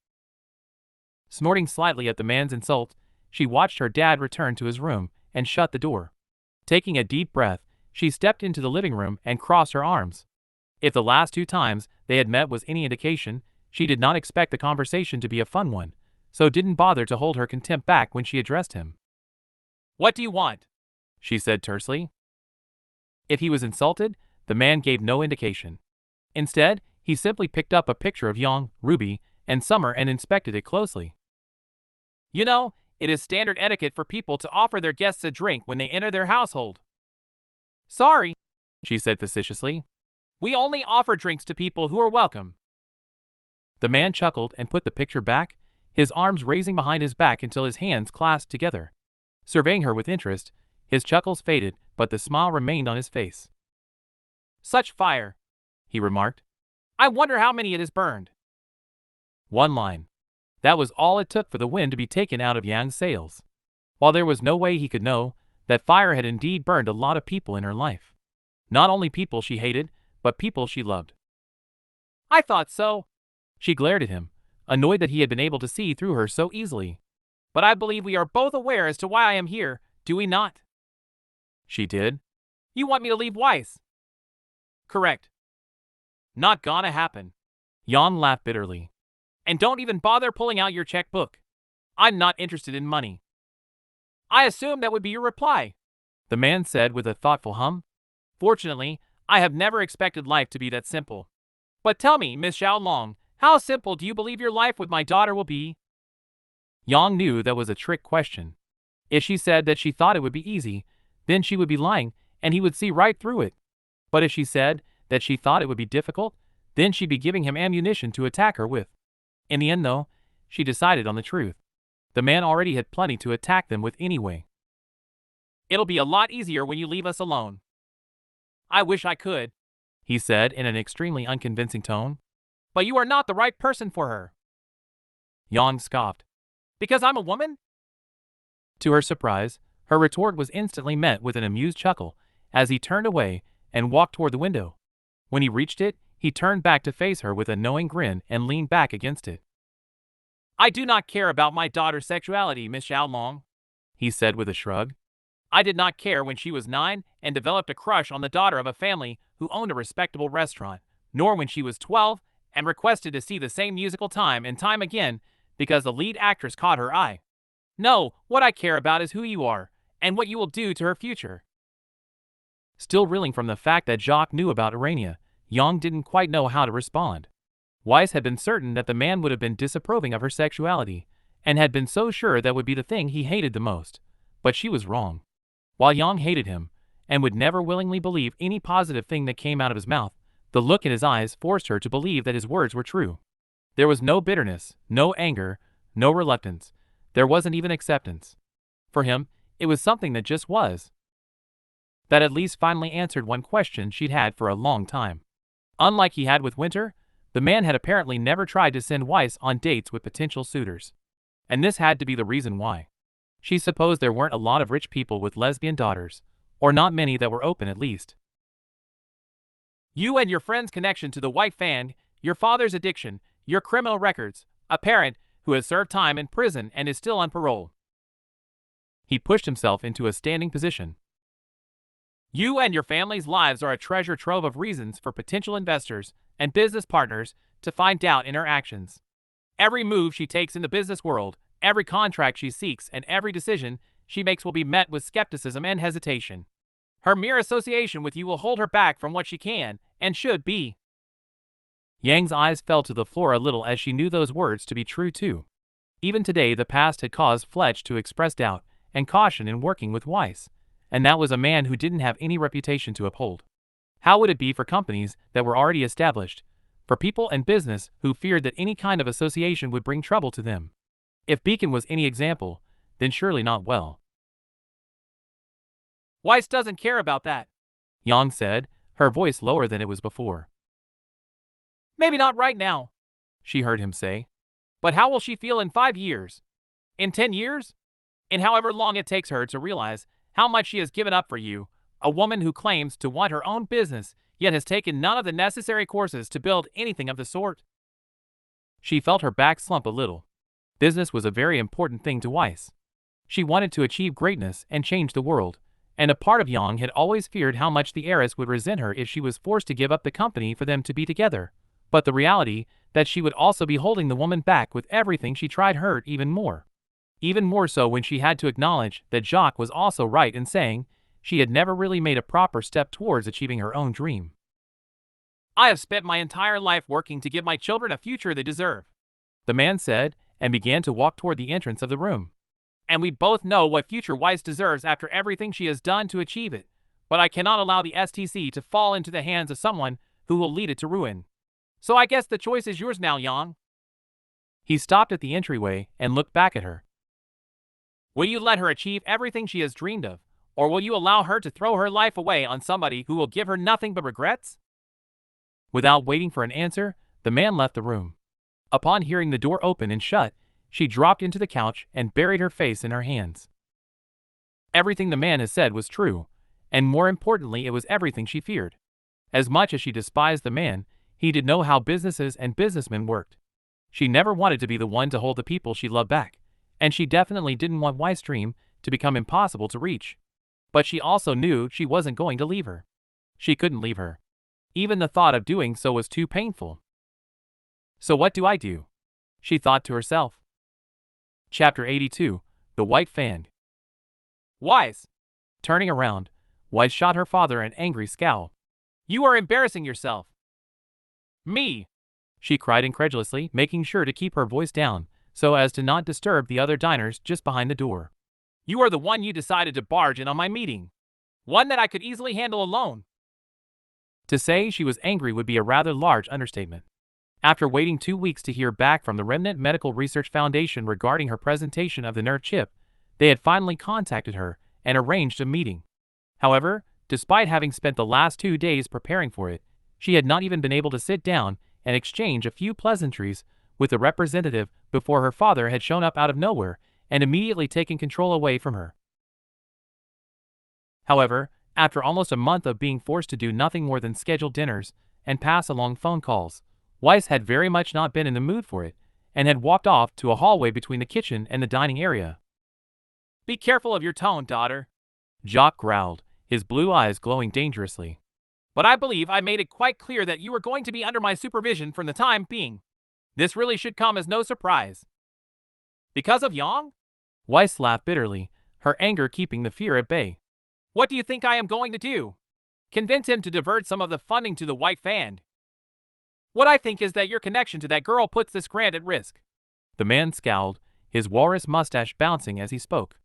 Snorting slightly at the man's insult, she watched her dad return to his room and shut the door. Taking a deep breath, she stepped into the living room and crossed her arms. If the last 2 times they had met was any indication, she did not expect the conversation to be a fun one, so didn't bother to hold her contempt back when she addressed him. "What do you want?" she said tersely. If he was insulted, the man gave no indication. Instead, he simply picked up a picture of Young, Ruby, and Summer and inspected it closely. "You know, it is standard etiquette for people to offer their guests a drink when they enter their household." "Sorry," she said facetiously. "We only offer drinks to people who are welcome." The man chuckled and put the picture back, his arms raising behind his back until his hands clasped together. Surveying her with interest, his chuckles faded, but the smile remained on his face. "Such fire," he remarked. "I wonder how many it has burned." One line. That was all it took for the wind to be taken out of Yang's sails. While there was no way he could know, that fire had indeed burned a lot of people in her life. Not only people she hated, but people she loved. "I thought so." She glared at him, annoyed that he had been able to see through her so easily. "But I believe we are both aware as to why I am here, do we not?" She did. "You want me to leave Weiss?" "Correct." "Not gonna happen." Jan laughed bitterly. "And don't even bother pulling out your checkbook. I'm not interested in money." "I assume that would be your reply," the man said with a thoughtful hum. "Fortunately, I have never expected life to be that simple. But tell me, Miss Xiaolong, how simple do you believe your life with my daughter will be?" Yang knew that was a trick question. If she said that she thought it would be easy, then she would be lying and he would see right through it. But if she said that she thought it would be difficult, then she'd be giving him ammunition to attack her with. In the end, though, she decided on the truth. The man already had plenty to attack them with anyway. "It'll be a lot easier when you leave us alone." "I wish I could," he said in an extremely unconvincing tone. "But you are not the right person for her." Yang scoffed. "Because I'm a woman?" To her surprise, her retort was instantly met with an amused chuckle as he turned away and walked toward the window. When he reached it, he turned back to face her with a knowing grin and leaned back against it. "I do not care about my daughter's sexuality, Miss Xiaolong," he said with a shrug. "I did not care when she was 9 and developed a crush on the daughter of a family who owned a respectable restaurant, nor when she was 12 and requested to see the same musical time and time again because the lead actress caught her eye. No, what I care about is who you are and what you will do to her future." Still reeling from the fact that Jacques knew about Urania, Yang didn't quite know how to respond. Weiss had been certain that the man would have been disapproving of her sexuality, and had been so sure that would be the thing he hated the most. But she was wrong. While Yang hated him, and would never willingly believe any positive thing that came out of his mouth, the look in his eyes forced her to believe that his words were true. There was no bitterness, no anger, no reluctance. There wasn't even acceptance. For him, it was something that just was. That at least finally answered one question she'd had for a long time. Unlike he had with Winter, the man had apparently never tried to send Weiss on dates with potential suitors. And this had to be the reason why. She supposed there weren't a lot of rich people with lesbian daughters, or not many that were open at least. "You and your friend's connection to the white fan, your father's addiction, your criminal records, a parent who has served time in prison and is still on parole. He pushed himself into a standing position. You and your family's lives are a treasure trove of reasons for potential investors and business partners to find doubt in her actions. Every move she takes in the business world, every contract she seeks, and every decision she makes will be met with skepticism and hesitation. Her mere association with you will hold her back from what she can and should be. Yang's eyes fell to the floor a little as she knew those words to be true too. Even today the past had caused Fletch to express doubt and caution in working with Weiss, and that was a man who didn't have any reputation to uphold. How would it be for companies that were already established, for people and business who feared that any kind of association would bring trouble to them? If Beacon was any example, then surely not well. Weiss doesn't care about that, Yang said, her voice lower than it was before. Maybe not right now, she heard him say. But how will she feel in 5 years? In 10 years? In however long it takes her to realize how much she has given up for you, a woman who claims to want her own business yet has taken none of the necessary courses to build anything of the sort. She felt her back slump a little. Business was a very important thing to Weiss. She wanted to achieve greatness and change the world, and a part of Yang had always feared how much the heiress would resent her if she was forced to give up the company for them to be together. But the reality that she would also be holding the woman back with everything she tried hurt even more. Even more so when she had to acknowledge that Jacques was also right in saying she had never really made a proper step towards achieving her own dream. I have spent my entire life working to give my children a future they deserve, the man said, and began to walk toward the entrance of the room. And we both know what future Weiss deserves after everything she has done to achieve it, but I cannot allow the STC to fall into the hands of someone who will lead it to ruin. So I guess the choice is yours now, Yang. He stopped at the entryway and looked back at her. Will you let her achieve everything she has dreamed of, or will you allow her to throw her life away on somebody who will give her nothing but regrets? Without waiting for an answer, the man left the room. Upon hearing the door open and shut, she dropped into the couch and buried her face in her hands. Everything the man had said was true, and more importantly, it was everything she feared. As much as she despised the man, he did know how businesses and businessmen worked. She never wanted to be the one to hold the people she loved back, and she definitely didn't want Weiss' dream to become impossible to reach. But she also knew she wasn't going to leave her. She couldn't leave her. Even the thought of doing so was too painful. So what do I do? She thought to herself. Chapter 82, The White Fan. Weiss! Turning around, Weiss shot her father an angry scowl. You are embarrassing yourself. Me! She cried incredulously, making sure to keep her voice down, so as to not disturb the other diners just behind the door. You are the one you decided to barge in on my meeting. One that I could easily handle alone. To say she was angry would be a rather large understatement. After waiting 2 weeks to hear back from the Remnant Medical Research Foundation regarding her presentation of the nerve chip, they had finally contacted her and arranged a meeting. However, despite having spent the last 2 days preparing for it, she had not even been able to sit down and exchange a few pleasantries with the representative before her father had shown up out of nowhere and immediately taken control away from her. However, after almost a month of being forced to do nothing more than schedule dinners and pass along phone calls, Weiss had very much not been in the mood for it and had walked off to a hallway between the kitchen and the dining area. Be careful of your tone, daughter, Jacques growled, his blue eyes glowing dangerously. But I believe I made it quite clear that you were going to be under my supervision for the time being. This really should come as no surprise. Because of Yang? Weiss laughed bitterly, her anger keeping the fear at bay. What do you think I am going to do? Convince him to divert some of the funding to the White Fan. What I think is that your connection to that girl puts this grant at risk. The man scowled, his walrus mustache bouncing as he spoke.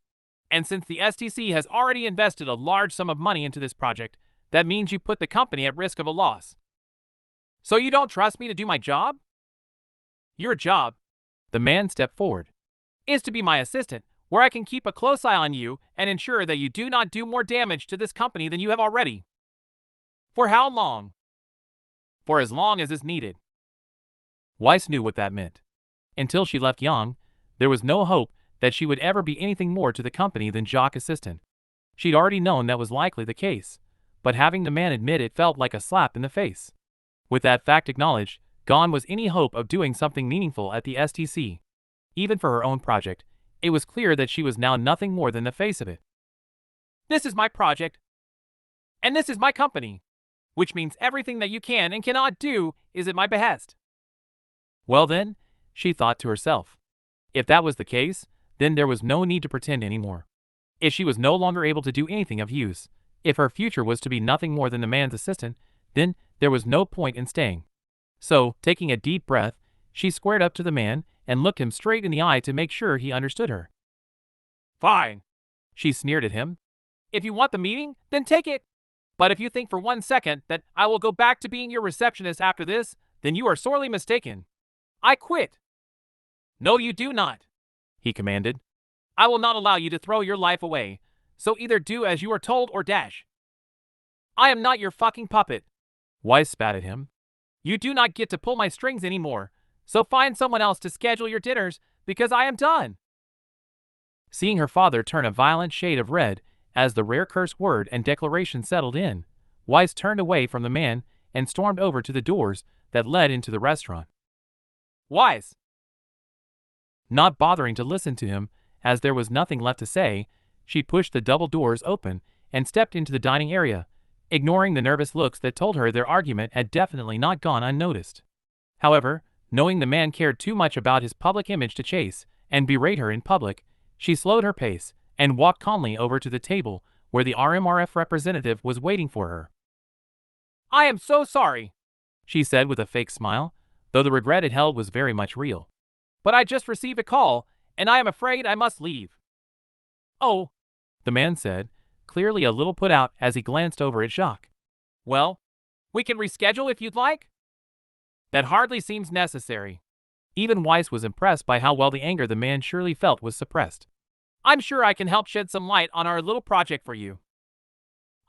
And since the STC has already invested a large sum of money into this project, that means you put the company at risk of a loss. So you don't trust me to do my job? Your job, the man stepped forward, is to be my assistant, where I can keep a close eye on you and ensure that you do not do more damage to this company than you have already. For how long? For as long as is needed. Weiss knew what that meant. Until she left Yang, there was no hope that she would ever be anything more to the company than Jacques' assistant. She'd already known that was likely the case, but having the man admit it felt like a slap in the face. With that fact acknowledged, gone was any hope of doing something meaningful at the STC. Even for her own project, it was clear that she was now nothing more than the face of it. This is my project, and this is my company, which means everything that you can and cannot do is at my behest. Well then, she thought to herself, if that was the case, then there was no need to pretend anymore. If she was no longer able to do anything of use, if her future was to be nothing more than the man's assistant, then there was no point in staying. So, taking a deep breath, she squared up to the man and looked him straight in the eye to make sure he understood her. Fine, she sneered at him. If you want the meeting, then take it. But if you think for 1 second that I will go back to being your receptionist after this, then you are sorely mistaken. I quit. No, you do not, he commanded. I will not allow you to throw your life away, so either do as you are told or dash. I am not your fucking puppet. Weiss spat at him. You do not get to pull my strings anymore, so find someone else to schedule your dinners, because I am done. Seeing her father turn a violent shade of red as the rare curse word and declaration settled in, Weiss turned away from the man and stormed over to the doors that led into the restaurant. Weiss! Not bothering to listen to him, as there was nothing left to say, she pushed the double doors open and stepped into the dining area, ignoring the nervous looks that told her their argument had definitely not gone unnoticed. However, knowing the man cared too much about his public image to chase and berate her in public, she slowed her pace and walked calmly over to the table where the RMRF representative was waiting for her. I am so sorry, she said with a fake smile, though the regret it held was very much real. But I just received a call, and I am afraid I must leave. Oh, the man said, clearly a little put out as he glanced over at Jacques. Well, we can reschedule if you'd like. That hardly seems necessary. Even Weiss was impressed by how well the anger the man surely felt was suppressed. I'm sure I can help shed some light on our little project for you.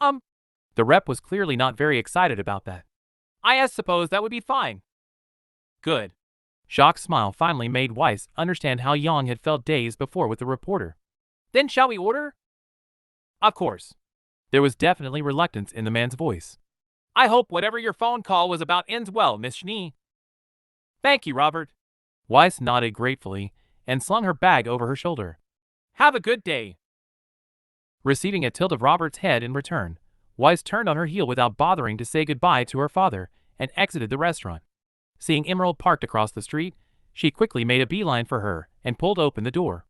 The rep was clearly not very excited about that. I suppose that would be fine. Good. Jacques' smile finally made Weiss understand how Yang had felt days before with the reporter. Then shall we order? Of course. There was definitely reluctance in the man's voice. I hope whatever your phone call was about ends well, Miss Schnee. Thank you, Robert. Weiss nodded gratefully and slung her bag over her shoulder. Have a good day. Receiving a tilt of Robert's head in return, Weiss turned on her heel without bothering to say goodbye to her father and exited the restaurant. Seeing Emerald parked across the street, she quickly made a beeline for her and pulled open the door.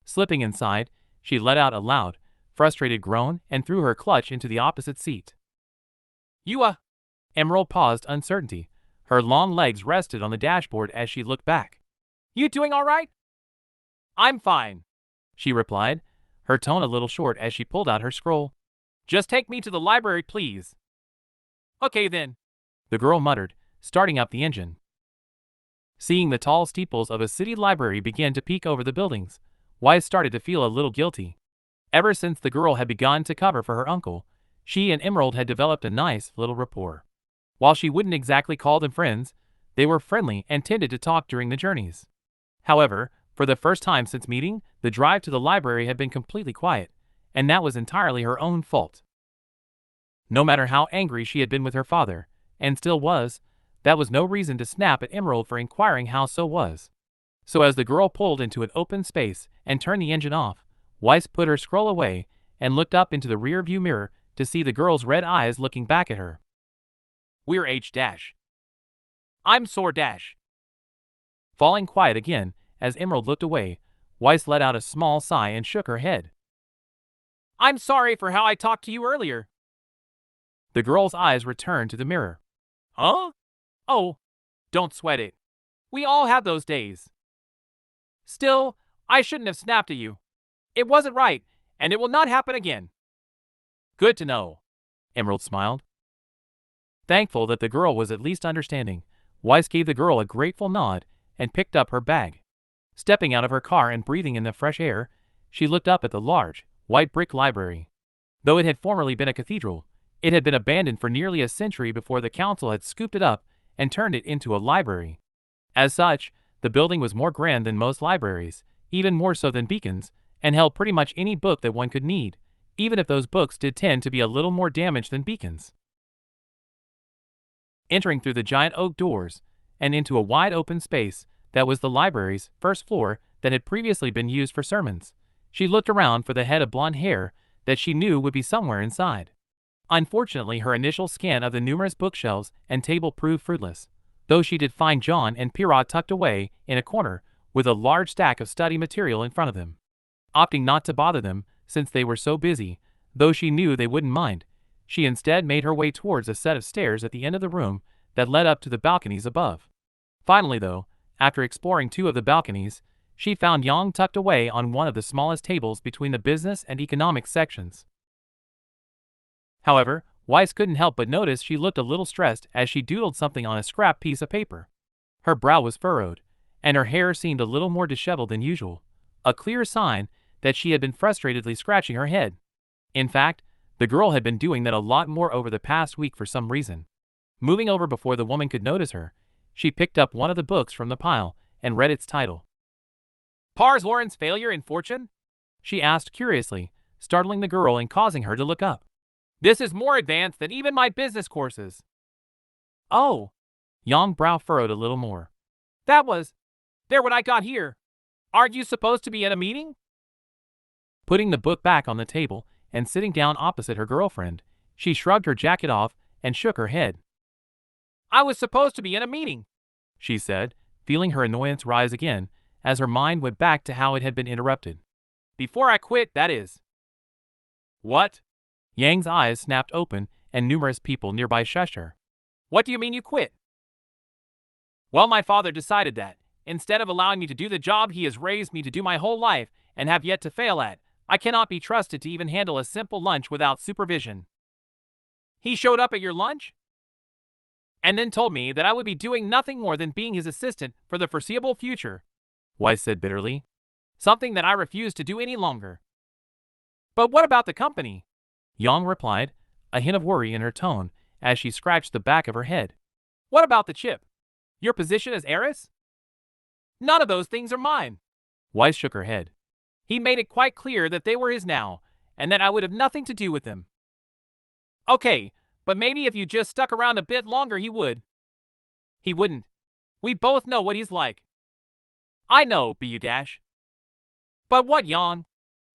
Slipping inside, she let out a loud, frustrated groan and threw her clutch into the opposite seat. Emerald paused uncertainty. Her long legs rested on the dashboard as she looked back. You doing all right? I'm fine, she replied, her tone a little short as she pulled out her scroll. Just take me to the library, please. Okay then, the girl muttered, starting up the engine. Seeing the tall steeples of a city library begin to peek over the buildings, Weiss started to feel a little guilty. Ever since the girl had begun to cover for her uncle, she and Emerald had developed a nice little rapport. While she wouldn't exactly call them friends, they were friendly and tended to talk during the journeys. However, for the first time since meeting, the drive to the library had been completely quiet, and that was entirely her own fault. No matter how angry she had been with her father, and still was, that was no reason to snap at Emerald for inquiring how so was. So as the girl pulled into an open space and turned the engine off, Weiss put her scroll away and looked up into the rear-view mirror to see the girl's red eyes looking back at her. We're H-. I'm sore-. Falling quiet again, as Emerald looked away, Weiss let out a small sigh and shook her head. I'm sorry for how I talked to you earlier. The girl's eyes returned to the mirror. Huh? Oh, don't sweat it. We all have those days. Still, I shouldn't have snapped at you. It wasn't right, and it will not happen again. Good to know. Emerald smiled. Thankful that the girl was at least understanding, Weiss gave the girl a grateful nod and picked up her bag. Stepping out of her car and breathing in the fresh air, she looked up at the large, white brick library. Though it had formerly been a cathedral, it had been abandoned for nearly a century before the council had scooped it up and turned it into a library. As such, the building was more grand than most libraries, even more so than Beacon's, and held pretty much any book that one could need, even if those books did tend to be a little more damaged than Beacon's. Entering through the giant oak doors and into a wide open space that was the library's first floor, that had previously been used for sermons. She looked around for the head of blonde hair that she knew would be somewhere inside. Unfortunately, her initial scan of the numerous bookshelves and table proved fruitless, though she did find John and Pierrot tucked away in a corner with a large stack of study material in front of them. Opting not to bother them, since they were so busy, though she knew they wouldn't mind, she instead made her way towards a set of stairs at the end of the room that led up to the balconies above. Finally, though, after exploring two of the balconies, she found Yang tucked away on one of the smallest tables between the business and economics sections. However, Weiss couldn't help but notice she looked a little stressed as she doodled something on a scrap piece of paper. Her brow was furrowed, and her hair seemed a little more disheveled than usual, a clear sign that she had been frustratedly scratching her head. In fact, the girl had been doing that a lot more over the past week for some reason. Moving over before the woman could notice her, she picked up one of the books from the pile and read its title. "Pars Lauren's Failure in Fortune?" she asked curiously, startling the girl and causing her to look up. "This is more advanced than even my business courses." "Oh." Yang brow furrowed a little more. "That was there when I got here. Aren't you supposed to be at a meeting?" Putting the book back on the table and sitting down opposite her girlfriend, she shrugged her jacket off and shook her head. "I was supposed to be in a meeting," she said, feeling her annoyance rise again as her mind went back to how it had been interrupted. "Before I quit, that is." "What?" Yang's eyes snapped open and numerous people nearby shushed her. "What do you mean you quit?" "Well, my father decided that, instead of allowing me to do the job he has raised me to do my whole life and have yet to fail at, I cannot be trusted to even handle a simple lunch without supervision." "He showed up at your lunch?" "And then told me that I would be doing nothing more than being his assistant for the foreseeable future," Weiss said bitterly. "Something that I refuse to do any longer." "But what about the company?" Yang replied, a hint of worry in her tone as she scratched the back of her head. "What about the chip? Your position as heiress?" "None of those things are mine." Weiss shook her head. "He made it quite clear that they were his now, and that I would have nothing to do with them." "Okay, but maybe if you just stuck around a bit longer he would." "He wouldn't. We both know what he's like." "I know, bu-dash." "But what, Yang?"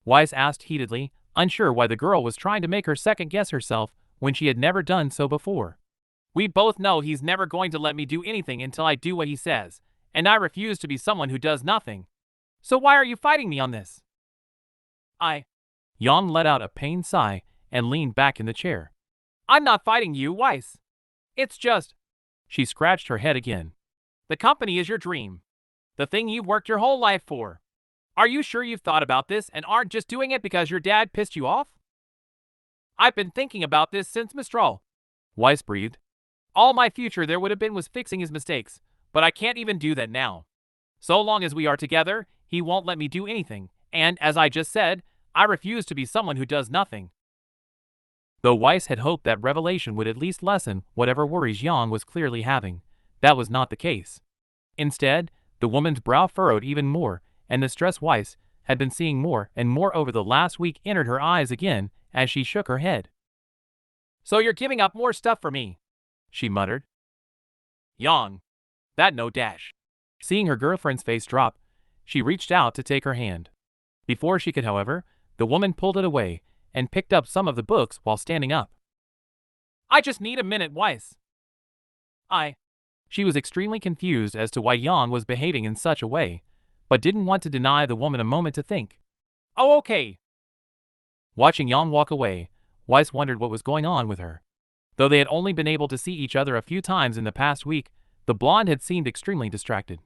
Weiss asked heatedly, unsure why the girl was trying to make her second-guess herself when she had never done so before. "We both know he's never going to let me do anything until I do what he says, and I refuse to be someone who does nothing. So why are you fighting me on this?" Yang let out a pained sigh and leaned back in the chair. "I'm not fighting you, Weiss. It's just..." She scratched her head again. "The company is your dream. The thing you've worked your whole life for. Are you sure you've thought about this and aren't just doing it because your dad pissed you off?" "I've been thinking about this since Mistral," Weiss breathed. "All my future there would have been was fixing his mistakes, but I can't even do that now. So long as we are together, he won't let me do anything, and, as I just said, I refuse to be someone who does nothing." Though Weiss had hoped that revelation would at least lessen whatever worries Yang was clearly having, that was not the case. Instead, the woman's brow furrowed even more, and the stress Weiss had been seeing more and more over the last week entered her eyes again as she shook her head. "So you're giving up more stuff for me," she muttered. "Yang, that no dash." Seeing her girlfriend's face drop, she reached out to take her hand. Before she could, however, the woman pulled it away and picked up some of the books while standing up. "I just need a minute, Weiss." She was extremely confused as to why Yang was behaving in such a way, but didn't want to deny the woman a moment to think. "Oh, okay." Watching Yang walk away, Weiss wondered what was going on with her. Though they had only been able to see each other a few times in the past week, the blonde had seemed extremely distracted.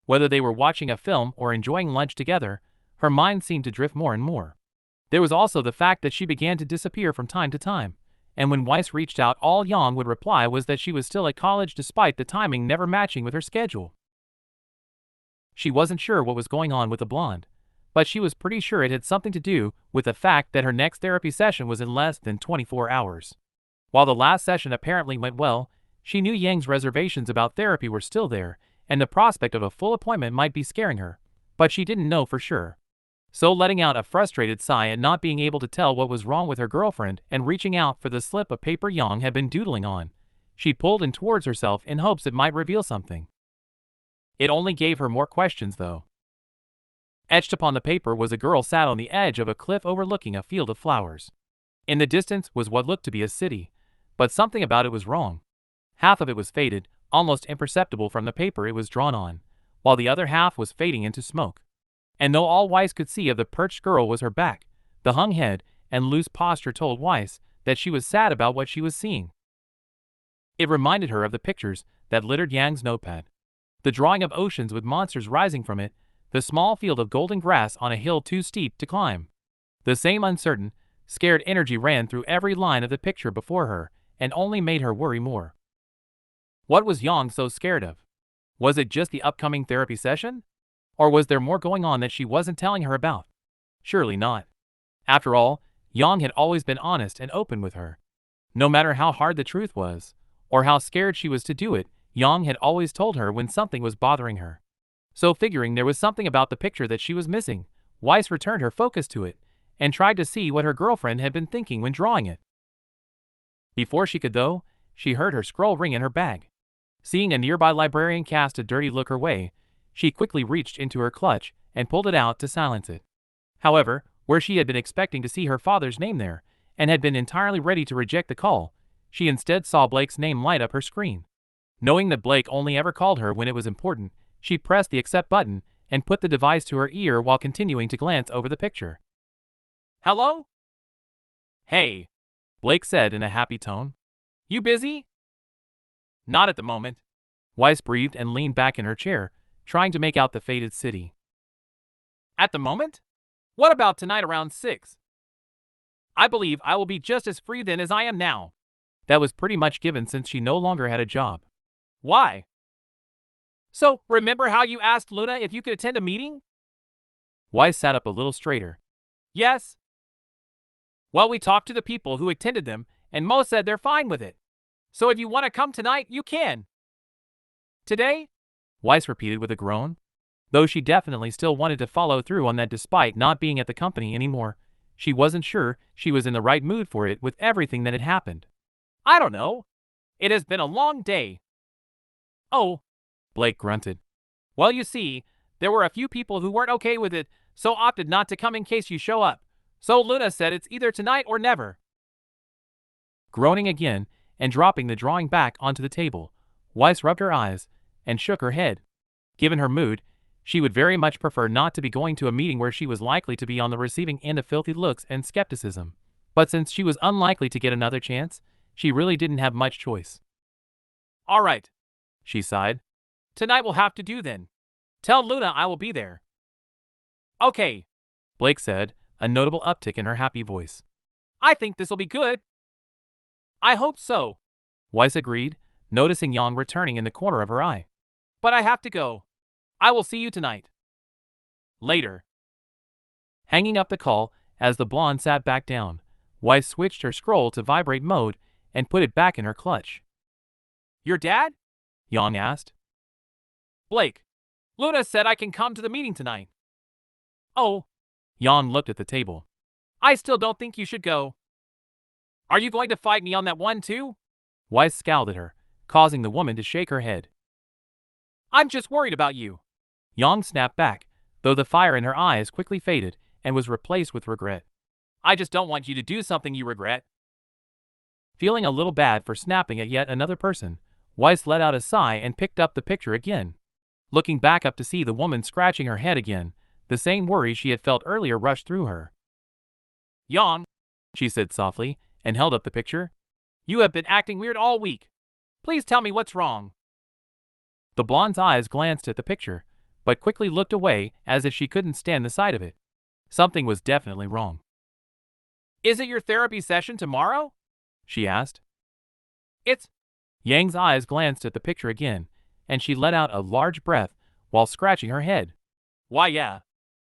Whether they were watching a film or enjoying lunch together, her mind seemed to drift more and more. There was also the fact that she began to disappear from time to time, and when Weiss reached out, all Yang would reply was that she was still at college despite the timing never matching with her schedule. She wasn't sure what was going on with the blonde, but she was pretty sure it had something to do with the fact that her next therapy session was in less than 24 hours. While the last session apparently went well, she knew Yang's reservations about therapy were still there, and the prospect of a full appointment might be scaring her, but she didn't know for sure. So letting out a frustrated sigh at not being able to tell what was wrong with her girlfriend and reaching out for the slip of paper Yang had been doodling on, she pulled it towards herself in hopes it might reveal something. It only gave her more questions, though. Etched upon the paper was a girl sat on the edge of a cliff overlooking a field of flowers. In the distance was what looked to be a city, but something about it was wrong. Half of it was faded, almost imperceptible from the paper it was drawn on, while the other half was fading into smoke. And though all Weiss could see of the perched girl was her back, the hung head and loose posture told Weiss that she was sad about what she was seeing. It reminded her of the pictures that littered Yang's notepad. The drawing of oceans with monsters rising from it, the small field of golden grass on a hill too steep to climb. The same uncertain, scared energy ran through every line of the picture before her and only made her worry more. What was Yang so scared of? Was it just the upcoming therapy session? Or was there more going on that she wasn't telling her about? Surely not. After all, Yang had always been honest and open with her. No matter how hard the truth was, or how scared she was to do it, Yang had always told her when something was bothering her. So figuring there was something about the picture that she was missing, Weiss returned her focus to it, and tried to see what her girlfriend had been thinking when drawing it. Before she could though, she heard her scroll ring in her bag. Seeing a nearby librarian cast a dirty look her way, she quickly reached into her clutch and pulled it out to silence it. However, where she had been expecting to see her father's name there, and had been entirely ready to reject the call, she instead saw Blake's name light up her screen. Knowing that Blake only ever called her when it was important, she pressed the accept button and put the device to her ear while continuing to glance over the picture. "Hello?" "Hey," Blake said in a happy tone. "You busy?" "Not at the moment." Weiss breathed and leaned back in her chair, trying to make out the faded city. "At the moment? What about tonight around 6? I believe I will be just as free then as I am now." That was pretty much given since she no longer had a job. "Why?" "So, remember how you asked Luna if you could attend a meeting?" Weiss sat up a little straighter. "Yes." "Well, we talked to the people who attended them, and most said they're fine with it. So if you want to come tonight, you can." "Today?" Weiss repeated with a groan. Though she definitely still wanted to follow through on that despite not being at the company anymore, she wasn't sure she was in the right mood for it with everything that had happened. "I don't know. It has been a long day." "Oh," Blake grunted. "Well, you see, there were a few people who weren't okay with it, so opted not to come in case you show up. So Luna said it's either tonight or never." Groaning again and dropping the drawing back onto the table, Weiss rubbed her eyes and shook her head. Given her mood, she would very much prefer not to be going to a meeting where she was likely to be on the receiving end of filthy looks and skepticism. But since she was unlikely to get another chance, she really didn't have much choice. "All right," she sighed. "Tonight will have to do then. Tell Luna I will be there." "Okay," Blake said, a notable uptick in her happy voice. "I think this'll be good." "I hope so," Weiss agreed, noticing Yang returning in the corner of her eye. "But I have to go. I will see you tonight." Later. Hanging up the call, as the blonde sat back down, Weiss switched her scroll to vibrate mode and put it back in her clutch. "Your dad?" Yang asked. "Blake. Luna said I can come to the meeting tonight." "Oh." Yang looked at the table. "I still don't think you should go." "Are you going to fight me on that one too?" Weiss scowled at her, causing the woman to shake her head. "I'm just worried about you." Yang snapped back, though the fire in her eyes quickly faded and was replaced with regret. "I just don't want you to do something you regret." Feeling a little bad for snapping at yet another person, Weiss let out a sigh and picked up the picture again. Looking back up to see the woman scratching her head again, the same worry she had felt earlier rushed through her. "Yang," she said softly, and held up the picture. "You have been acting weird all week. Please tell me what's wrong." The blonde's eyes glanced at the picture, but quickly looked away as if she couldn't stand the sight of it. Something was definitely wrong. "Is it your therapy session tomorrow?" she asked. "It's..." Yang's eyes glanced at the picture again, and she let out a large breath while scratching her head. "Why, yeah.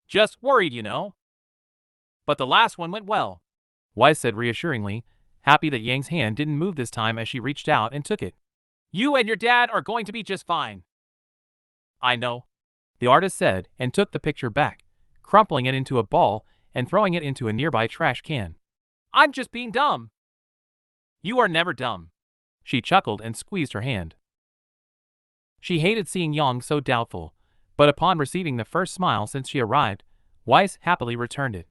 Just worried, you know. But the last one went well," Weiss said reassuringly, happy that Yang's hand didn't move this time as she reached out and took it. "You and your dad are going to be just fine." "I know," the artist said and took the picture back, crumpling it into a ball and throwing it into a nearby trash can. "I'm just being dumb." "You are never dumb." She chuckled and squeezed her hand. She hated seeing Yang so doubtful, but upon receiving the first smile since she arrived, Weiss happily returned it,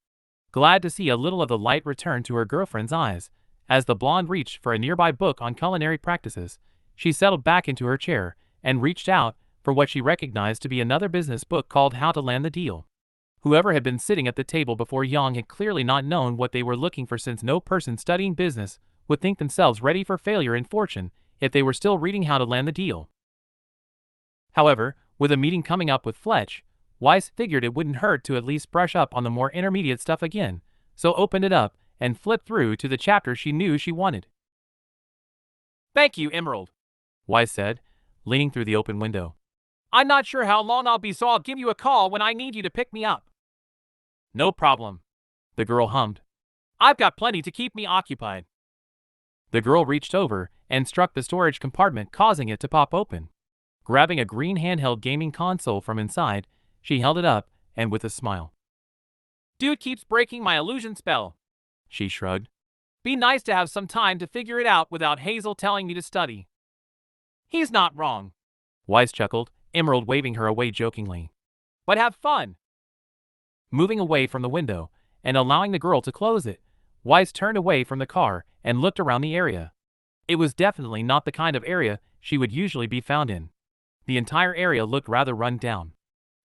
glad to see a little of the light return to her girlfriend's eyes. As the blonde reached for a nearby book on culinary practices, she settled back into her chair and reached out for what she recognized to be another business book called How to Land the Deal. Whoever had been sitting at the table before Yang had clearly not known what they were looking for, since no person studying business would think themselves ready for failure and fortune if they were still reading How to Land the Deal. However, with a meeting coming up with Fletch, Weiss figured it wouldn't hurt to at least brush up on the more intermediate stuff again, so opened it up and flipped through to the chapter she knew she wanted. "Thank you, Emerald," Weiss said, leaning through the open window. "I'm not sure how long I'll be, so I'll give you a call when I need you to pick me up." "No problem," the girl hummed. "I've got plenty to keep me occupied." The girl reached over and struck the storage compartment, causing it to pop open. Grabbing a green handheld gaming console from inside, she held it up and with a smile. "Dude keeps breaking my illusion spell," she shrugged. "Be nice to have some time to figure it out without Hazel telling me to study." "He's not wrong," Weiss chuckled, Emerald waving her away jokingly. "But have fun." Moving away from the window and allowing the girl to close it, Weiss turned away from the car and looked around the area. It was definitely not the kind of area she would usually be found in. The entire area looked rather run down.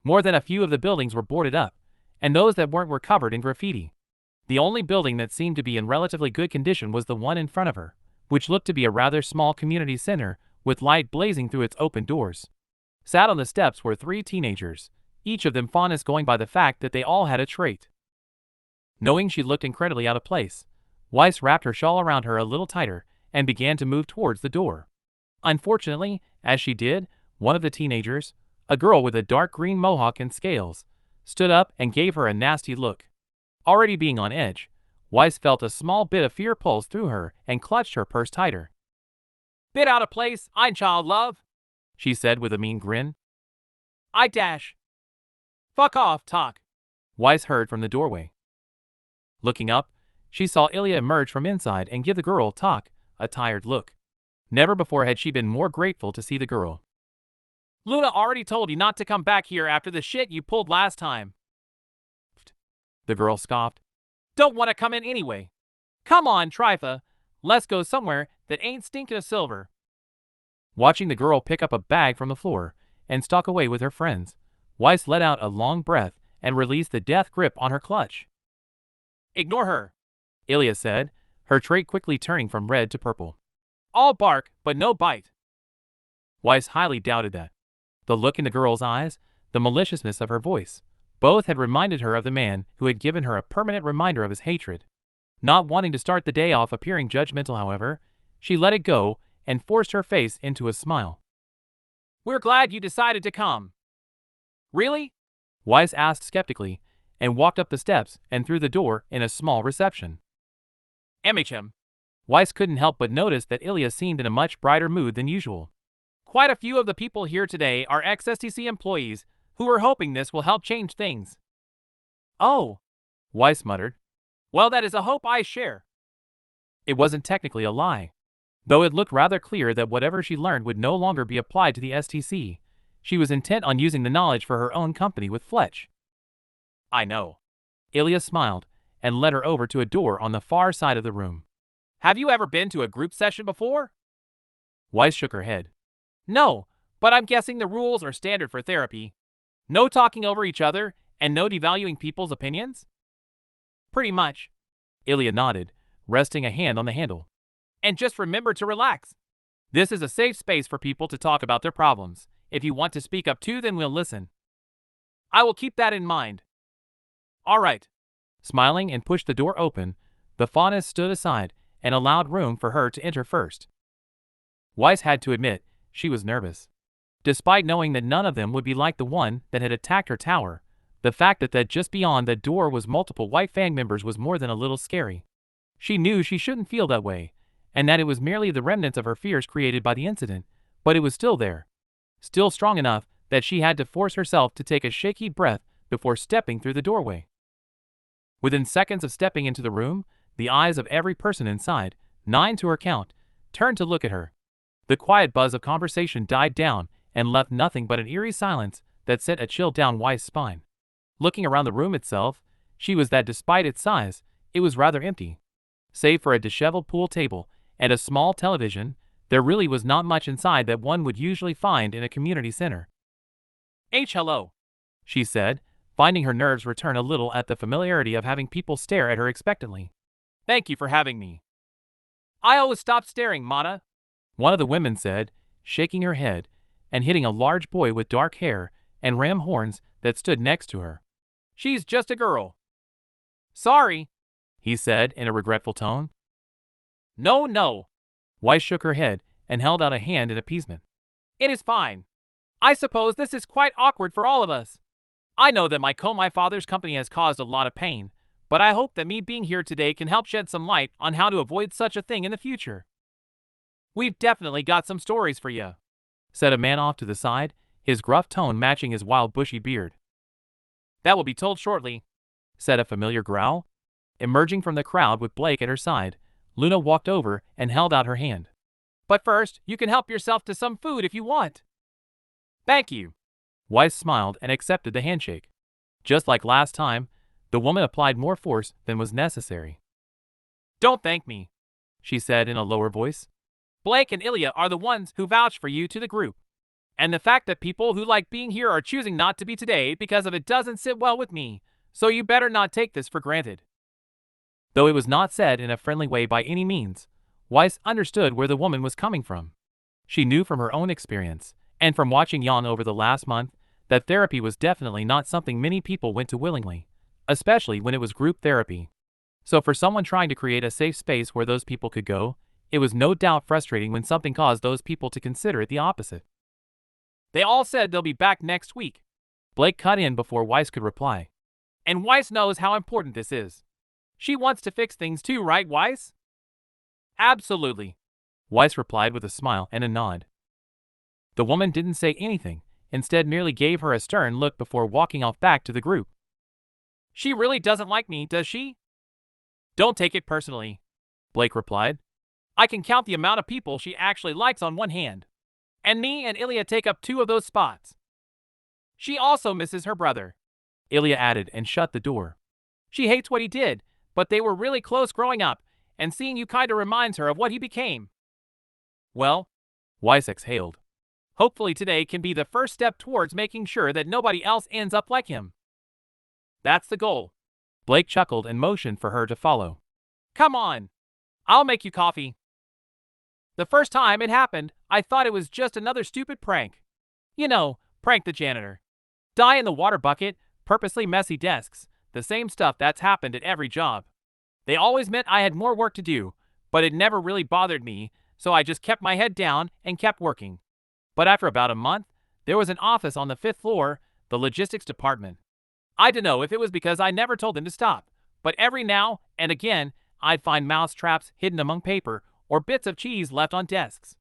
More than a few of the buildings were boarded up, and those that weren't were covered in graffiti. The only building that seemed to be in relatively good condition was the one in front of her, which looked to be a rather small community center with light blazing through its open doors. Sat on the steps were 3 teenagers, each of them fondest going by the fact that they all had a trait. Knowing she looked incredibly out of place, Weiss wrapped her shawl around her a little tighter and began to move towards the door. Unfortunately, as she did, one of the teenagers, a girl with a dark green mohawk and scales, stood up and gave her a nasty look. Already being on edge, Weiss felt a small bit of fear pulse through her and clutched her purse tighter. "Bit out of place, I'm child love," she said with a mean grin. "I dash." "Fuck off, Talk," Weiss heard from the doorway. Looking up, she saw Ilya emerge from inside and give the girl, Talk, a tired look. Never before had she been more grateful to see the girl. "Luna already told you not to come back here after the shit you pulled last time," the girl scoffed. "Don't want to come in anyway. Come on, Trypha, let's go somewhere that ain't stinking of silver." Watching the girl pick up a bag from the floor and stalk away with her friends, Weiss let out a long breath and released the death grip on her clutch. "Ignore her," Ilya said, her trait quickly turning from red to purple. "All bark, but no bite." Weiss highly doubted that. The look in the girl's eyes, the maliciousness of her voice, both had reminded her of the man who had given her a permanent reminder of his hatred. Not wanting to start the day off appearing judgmental, however, she let it go and forced her face into a smile. "We're glad you decided to come." "Really?" Weiss asked skeptically, and walked up the steps and through the door in a small reception. "MHM." Weiss couldn't help but notice that Ilya seemed in a much brighter mood than usual. "Quite a few of the people here today are ex-STC employees who are hoping this will help change things." "Oh," Weiss muttered. "Well, that is a hope I share." It wasn't technically a lie. Though it looked rather clear that whatever she learned would no longer be applied to the STC, she was intent on using the knowledge for her own company with Fletch. "I know." Ilya smiled and led her over to a door on the far side of the room. "Have you ever been to a group session before?" Weiss shook her head. "No, but I'm guessing the rules are standard for therapy. No talking over each other and no devaluing people's opinions?" "Pretty much." Ilya nodded, resting a hand on the handle. "And just remember to relax. This is a safe space for people to talk about their problems. If you want to speak up too, then we'll listen." "I will keep that in mind." "All right." Smiling and pushed the door open, the fauness stood aside and allowed room for her to enter first. Weiss had to admit she was nervous. Despite knowing that none of them would be like the one that had attacked her tower, the fact that just beyond that door was multiple White Fang members was more than a little scary. She knew she shouldn't feel that way, and that it was merely the remnants of her fears created by the incident, but it was still there. Still strong enough that she had to force herself to take a shaky breath before stepping through the doorway. Within seconds of stepping into the room, the eyes of every person inside, 9 to her count, turned to look at her. The quiet buzz of conversation died down and left nothing but an eerie silence that sent a chill down Weiss' spine. Looking around the room itself, she was that despite its size, it was rather empty. Save for a disheveled pool table and a small television, there really was not much inside that one would usually find in a community center. Hello, she said, finding her nerves return a little at the familiarity of having people stare at her expectantly. Thank you for having me. I always stop staring, Mana, one of the women said, shaking her head and hitting a large boy with dark hair and ram horns that stood next to her. She's just a girl. Sorry, he said in a regretful tone. No. Weiss shook her head and held out a hand in appeasement. It is fine. I suppose this is quite awkward for all of us. I know that my father's company has caused a lot of pain, but I hope that me being here today can help shed some light on how to avoid such a thing in the future. We've definitely got some stories for you, said a man off to the side, his gruff tone matching his wild bushy beard. That will be told shortly, said a familiar growl. Emerging from the crowd with Blake at her side, Luna walked over and held out her hand. But first, you can help yourself to some food if you want. Thank you. Weiss smiled and accepted the handshake. Just like last time, the woman applied more force than was necessary. Don't thank me, she said in a lower voice. Blake and Ilya are the ones who vouched for you to the group. And the fact that people who like being here are choosing not to be today because of it doesn't sit well with me, so you better not take this for granted. Though it was not said in a friendly way by any means, Weiss understood where the woman was coming from. She knew from her own experience, and from watching Jan over the last month, that therapy was definitely not something many people went to willingly, especially when it was group therapy. So for someone trying to create a safe space where those people could go, it was no doubt frustrating when something caused those people to consider it the opposite. They all said they'll be back next week. Blake cut in before Weiss could reply. And Weiss knows how important this is. She wants to fix things too, right, Weiss? Absolutely, Weiss replied with a smile and a nod. The woman didn't say anything, instead merely gave her a stern look before walking off back to the group. She really doesn't like me, does she? Don't take it personally, Blake replied. I can count the amount of people she actually likes on one hand. And me and Ilya take up 2 of those spots. She also misses her brother, Ilya added and shut the door. She hates what he did, but they were really close growing up, and seeing you kinda reminds her of what he became. Well, Weiss exhaled. Hopefully today can be the first step towards making sure that nobody else ends up like him. That's the goal. Blake chuckled and motioned for her to follow. Come on. I'll make you coffee. The first time it happened, I thought it was just another stupid prank. You know, prank the janitor. Die in the water bucket, purposely messy desks, the same stuff that's happened at every job. They always meant I had more work to do, but it never really bothered me, so I just kept my head down and kept working. But after about a month, there was an office on the 5th floor, the logistics department. I don't know if it was because I never told them to stop, but every now and again, I'd find mouse traps hidden among paper or bits of cheese left on desks.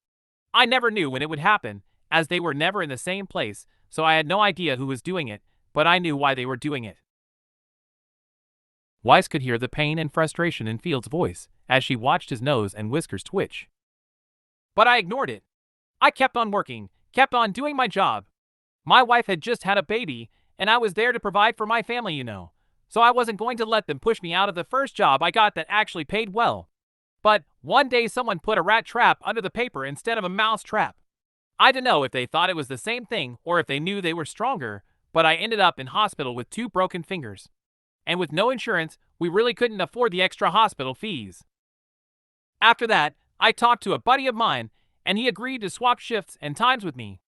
I never knew when it would happen, as they were never in the same place, so I had no idea who was doing it, but I knew why they were doing it. Weiss could hear the pain and frustration in Field's voice as she watched his nose and whiskers twitch. But I ignored it. I kept on working, kept on doing my job. My wife had just had a baby, and I was there to provide for my family, you know, so I wasn't going to let them push me out of the first job I got that actually paid well. But one day someone put a rat trap under the paper instead of a mouse trap. I don't know if they thought it was the same thing or if they knew they were stronger, but I ended up in hospital with 2 broken fingers. And with no insurance, we really couldn't afford the extra hospital fees. After that, I talked to a buddy of mine, and he agreed to swap shifts and times with me.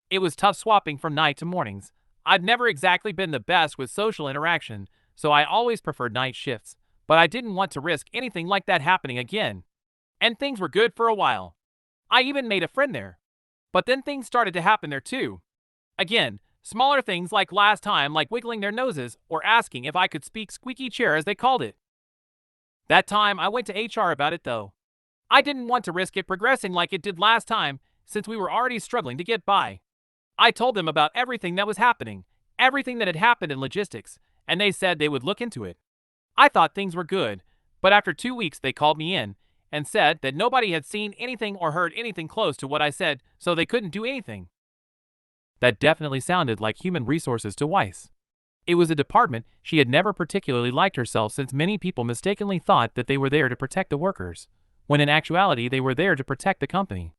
It was tough swapping from night to mornings. I'd never exactly been the best with social interaction, so I always preferred night shifts, but I didn't want to risk anything like that happening again. And things were good for a while. I even made a friend there. But then things started to happen there too. Again, smaller things like last time, like wiggling their noses or asking if I could speak squeaky chair as they called it. That time I went to HR about it though. I didn't want to risk it progressing like it did last time, since we were already struggling to get by. I told them about everything that was happening, everything that had happened in logistics, and they said they would look into it. I thought things were good, but after 2 weeks they called me in and said that nobody had seen anything or heard anything close to what I said, so they couldn't do anything. That definitely sounded like human resources to Weiss. It was a department she had never particularly liked herself, since many people mistakenly thought that they were there to protect the workers, when in actuality they were there to protect the company.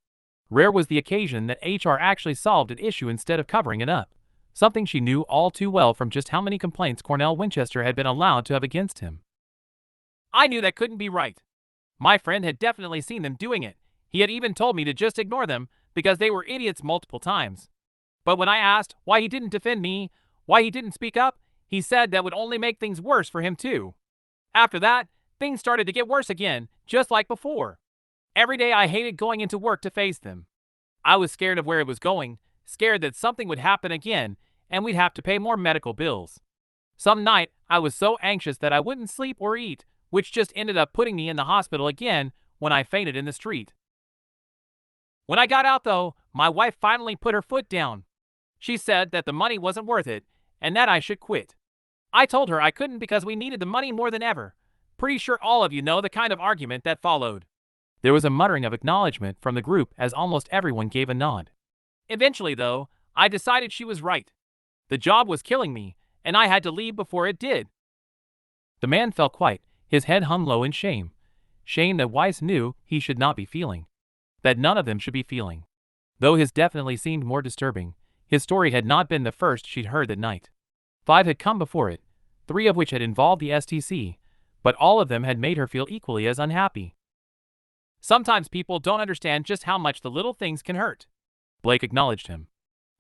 Rare was the occasion that HR actually solved an issue instead of covering it up, something she knew all too well from just how many complaints Cornell Winchester had been allowed to have against him. I knew that couldn't be right. My friend had definitely seen them doing it. He had even told me to just ignore them because they were idiots multiple times. But when I asked why he didn't defend me, why he didn't speak up, he said that would only make things worse for him too. After that, things started to get worse again, just like before. Every day I hated going into work to face them. I was scared of where it was going, scared that something would happen again and we'd have to pay more medical bills. Some night, I was so anxious that I wouldn't sleep or eat, which just ended up putting me in the hospital again when I fainted in the street. When I got out though, my wife finally put her foot down. She said that the money wasn't worth it and that I should quit. I told her I couldn't because we needed the money more than ever. Pretty sure all of you know the kind of argument that followed. There was a muttering of acknowledgement from the group as almost everyone gave a nod. Eventually though, I decided she was right. The job was killing me, and I had to leave before it did. The man fell quiet, his head hung low in shame. Shame that Weiss knew he should not be feeling. That none of them should be feeling. Though his definitely seemed more disturbing, his story had not been the first she'd heard that night. 5 had come before it, 3 of which had involved the STC, but all of them had made her feel equally as unhappy. Sometimes people don't understand just how much the little things can hurt. Blake acknowledged him.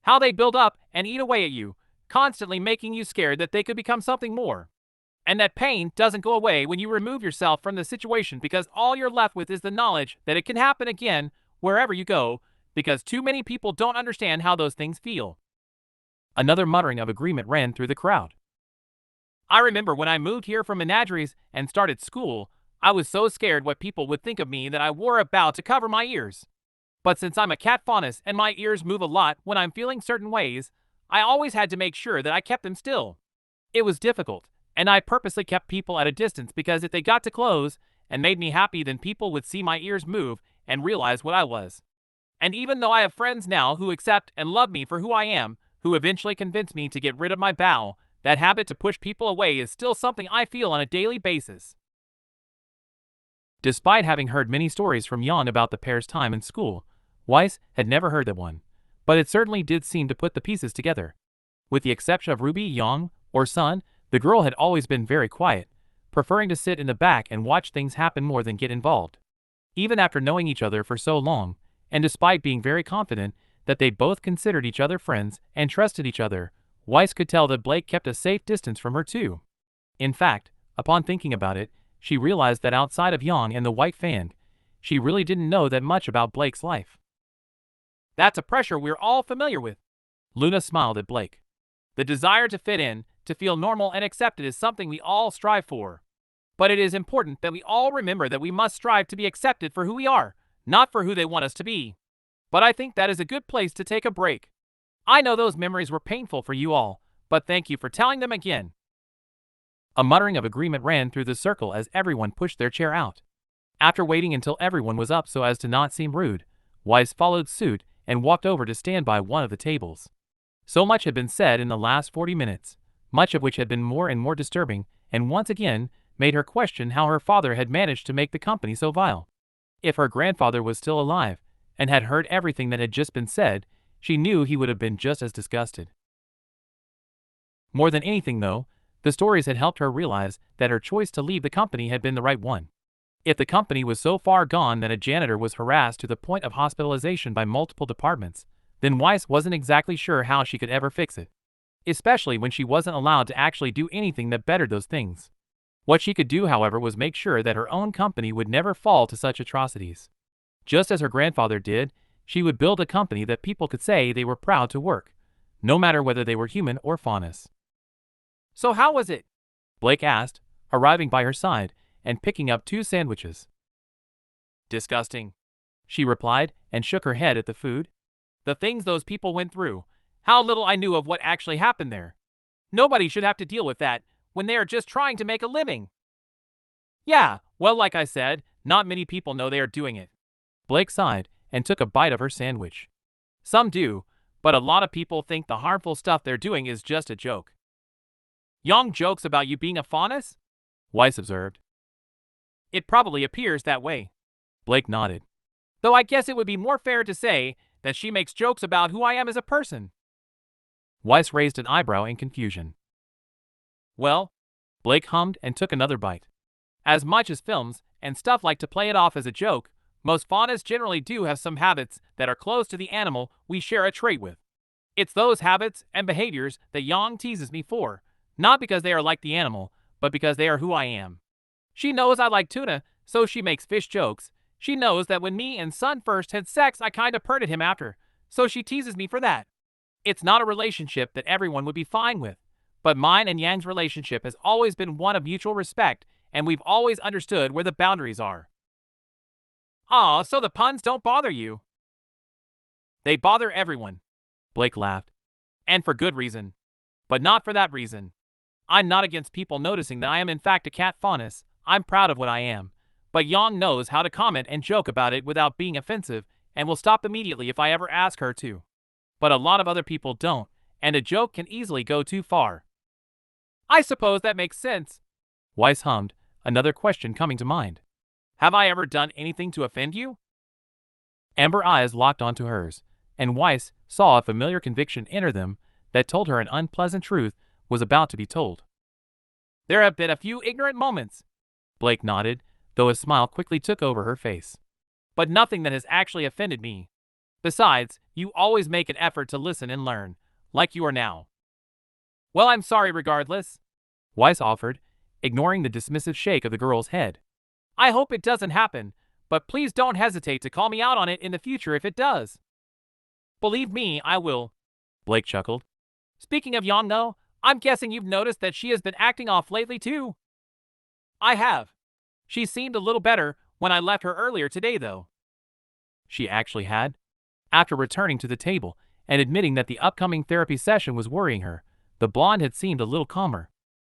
How they build up and eat away at you, constantly making you scared that they could become something more. And that pain doesn't go away when you remove yourself from the situation, because all you're left with is the knowledge that it can happen again wherever you go, because too many people don't understand how those things feel. Another muttering of agreement ran through the crowd. I remember when I moved here from menageries and started school, I was so scared what people would think of me that I wore a bow to cover my ears. But since I'm a cat faunus and my ears move a lot when I'm feeling certain ways, I always had to make sure that I kept them still. It was difficult, and I purposely kept people at a distance, because if they got too close and made me happy, then people would see my ears move and realize what I was. And even though I have friends now who accept and love me for who I am, who eventually convinced me to get rid of my bow, that habit to push people away is still something I feel on a daily basis. Despite having heard many stories from Jan about the pair's time in school, Weiss had never heard that one, but it certainly did seem to put the pieces together. With the exception of Ruby, Yang, or Sun, the girl had always been very quiet, preferring to sit in the back and watch things happen more than get involved. Even after knowing each other for so long, and despite being very confident that they both considered each other friends and trusted each other, Weiss could tell that Blake kept a safe distance from her too. In fact, upon thinking about it, she realized that outside of Yang and the white fan, she really didn't know that much about Blake's life. That's a pressure we're all familiar with. Luna smiled at Blake. The desire to fit in, to feel normal and accepted, is something we all strive for. But it is important that we all remember that we must strive to be accepted for who we are, not for who they want us to be. But I think that is a good place to take a break. I know those memories were painful for you all, but thank you for telling them again. A muttering of agreement ran through the circle as everyone pushed their chair out. After waiting until everyone was up so as to not seem rude, Weiss followed suit and walked over to stand by one of the tables. So much had been said in the last 40 minutes, much of which had been more and more disturbing, and once again made her question how her father had managed to make the company so vile. If her grandfather was still alive and had heard everything that had just been said, she knew he would have been just as disgusted. More than anything though, the stories had helped her realize that her choice to leave the company had been the right one. If the company was so far gone that a janitor was harassed to the point of hospitalization by multiple departments, then Weiss wasn't exactly sure how she could ever fix it. Especially when she wasn't allowed to actually do anything that bettered those things. What she could do, however, was make sure that her own company would never fall to such atrocities. Just as her grandfather did, she would build a company that people could say they were proud to work, no matter whether they were human or faunus. So how was it? Blake asked, arriving by her side and picking up 2 sandwiches. Disgusting, she replied and shook her head at the food. The things those people went through, how little I knew of what actually happened there. Nobody should have to deal with that when they are just trying to make a living. Yeah, well, like I said, not many people know they are doing it. Blake sighed and took a bite of her sandwich. Some do, but a lot of people think the harmful stuff they're doing is just a joke. Young jokes about you being a faunus? Weiss observed. It probably appears that way. Blake nodded. Though I guess it would be more fair to say that she makes jokes about who I am as a person. Weiss raised an eyebrow in confusion. Well, Blake hummed and took another bite. As much as films and stuff like to play it off as a joke, most faunas generally do have some habits that are close to the animal we share a trait with. It's those habits and behaviors that Yang teases me for, not because they are like the animal, but because they are who I am. She knows I like tuna, so she makes fish jokes. She knows that when me and Sun first had sex, I kinda purred at him after, so she teases me for that. It's not a relationship that everyone would be fine with, but mine and Yang's relationship has always been one of mutual respect, and we've always understood where the boundaries are. Aw, so the puns don't bother you. They bother everyone, Blake laughed. And for good reason. But not for that reason. I'm not against people noticing that I am in fact a cat faunus. I'm proud of what I am. But Yang knows how to comment and joke about it without being offensive, and will stop immediately if I ever ask her to. But a lot of other people don't, and a joke can easily go too far. I suppose that makes sense. Weiss hummed, another question coming to mind. Have I ever done anything to offend you? Amber eyes locked onto hers, and Weiss saw a familiar conviction enter them that told her an unpleasant truth was about to be told. There have been a few ignorant moments. Blake nodded, though a smile quickly took over her face. But nothing that has actually offended me. Besides, you always make an effort to listen and learn, like you are now. Well, I'm sorry regardless, Weiss offered, ignoring the dismissive shake of the girl's head. I hope it doesn't happen, but please don't hesitate to call me out on it in the future if it does. Believe me, I will, Blake chuckled. Speaking of Yang though, I'm guessing you've noticed that she has been acting off lately too. I have. She seemed a little better when I left her earlier today though. She actually had? After returning to the table and admitting that the upcoming therapy session was worrying her, the blonde had seemed a little calmer.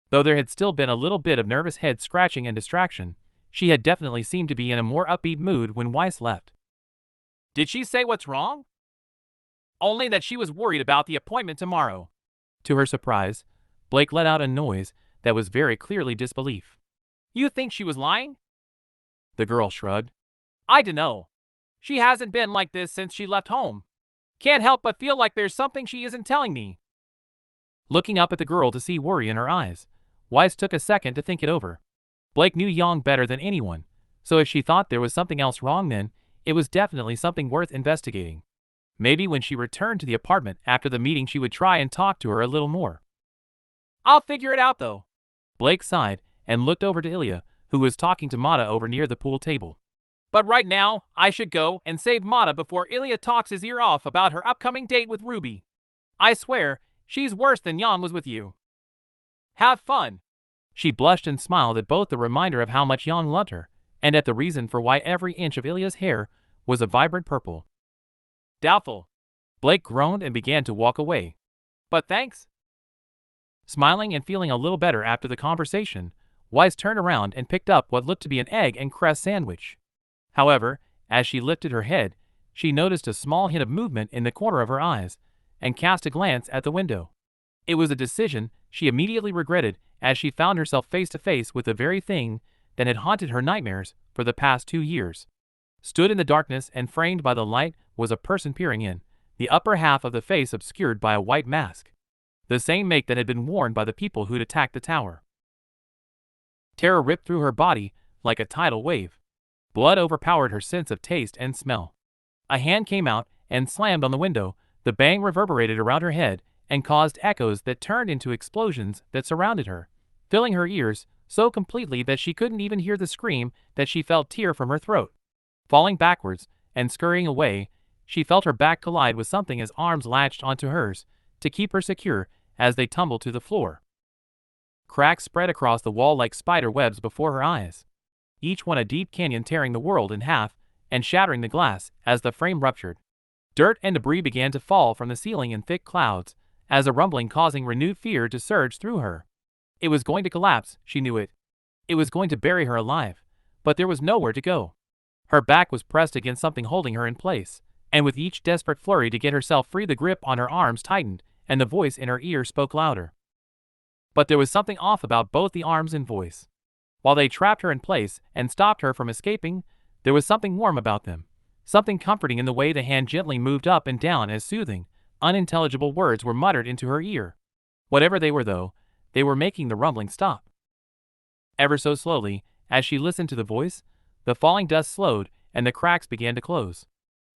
Though there had still been a little bit of nervous head scratching and distraction, she had definitely seemed to be in a more upbeat mood when Weiss left. Did she say what's wrong? Only that she was worried about the appointment tomorrow. To her surprise, Blake let out a noise that was very clearly disbelief. You think she was lying? The girl shrugged. I dunno. She hasn't been like this since she left home. Can't help but feel like there's something she isn't telling me. Looking up at the girl to see worry in her eyes, Weiss took a second to think it over. Blake knew Yang better than anyone, so if she thought there was something else wrong then, it was definitely something worth investigating. Maybe when she returned to the apartment after the meeting she would try and talk to her a little more. I'll figure it out though. Blake sighed and looked over to Ilya, who was talking to Mata over near the pool table. But right now, I should go and save Mata before Ilya talks his ear off about her upcoming date with Ruby. I swear, she's worse than Yang was with you. Have fun. She blushed and smiled at both the reminder of how much Yang loved her, and at the reason for why every inch of Ilya's hair was a vibrant purple. Doubtful. Blake groaned and began to walk away. But thanks. Smiling and feeling a little better after the conversation, Weiss turned around and picked up what looked to be an egg and cress sandwich. However, as she lifted her head, she noticed a small hint of movement in the corner of her eyes, and cast a glance at the window. It was a decision she immediately regretted as she found herself face to face with the very thing that had haunted her nightmares for the past 2 years. Stood in the darkness and framed by the light was a person peering in, the upper half of the face obscured by a white mask. The same make that had been worn by the people who'd attacked the tower. Terror ripped through her body like a tidal wave. Blood overpowered her sense of taste and smell. A hand came out and slammed on the window. The bang reverberated around her head and caused echoes that turned into explosions that surrounded her, filling her ears so completely that she couldn't even hear the scream that she felt tear from her throat. Falling backwards and scurrying away, she felt her back collide with something as arms latched onto hers to keep her secure as they tumbled to the floor. Cracks spread across the wall like spider webs before her eyes, each one a deep canyon tearing the world in half and shattering the glass as the frame ruptured. Dirt and debris began to fall from the ceiling in thick clouds, as a rumbling causing renewed fear to surge through her. It was going to collapse, she knew it. It was going to bury her alive, but there was nowhere to go. Her back was pressed against something holding her in place, and with each desperate flurry to get herself free the grip on her arms tightened, and the voice in her ear spoke louder. But there was something off about both the arms and voice. While they trapped her in place and stopped her from escaping, there was something warm about them. Something comforting in the way the hand gently moved up and down as soothing, unintelligible words were muttered into her ear. Whatever they were though, they were making the rumbling stop. Ever so slowly, as she listened to the voice, the falling dust slowed and the cracks began to close.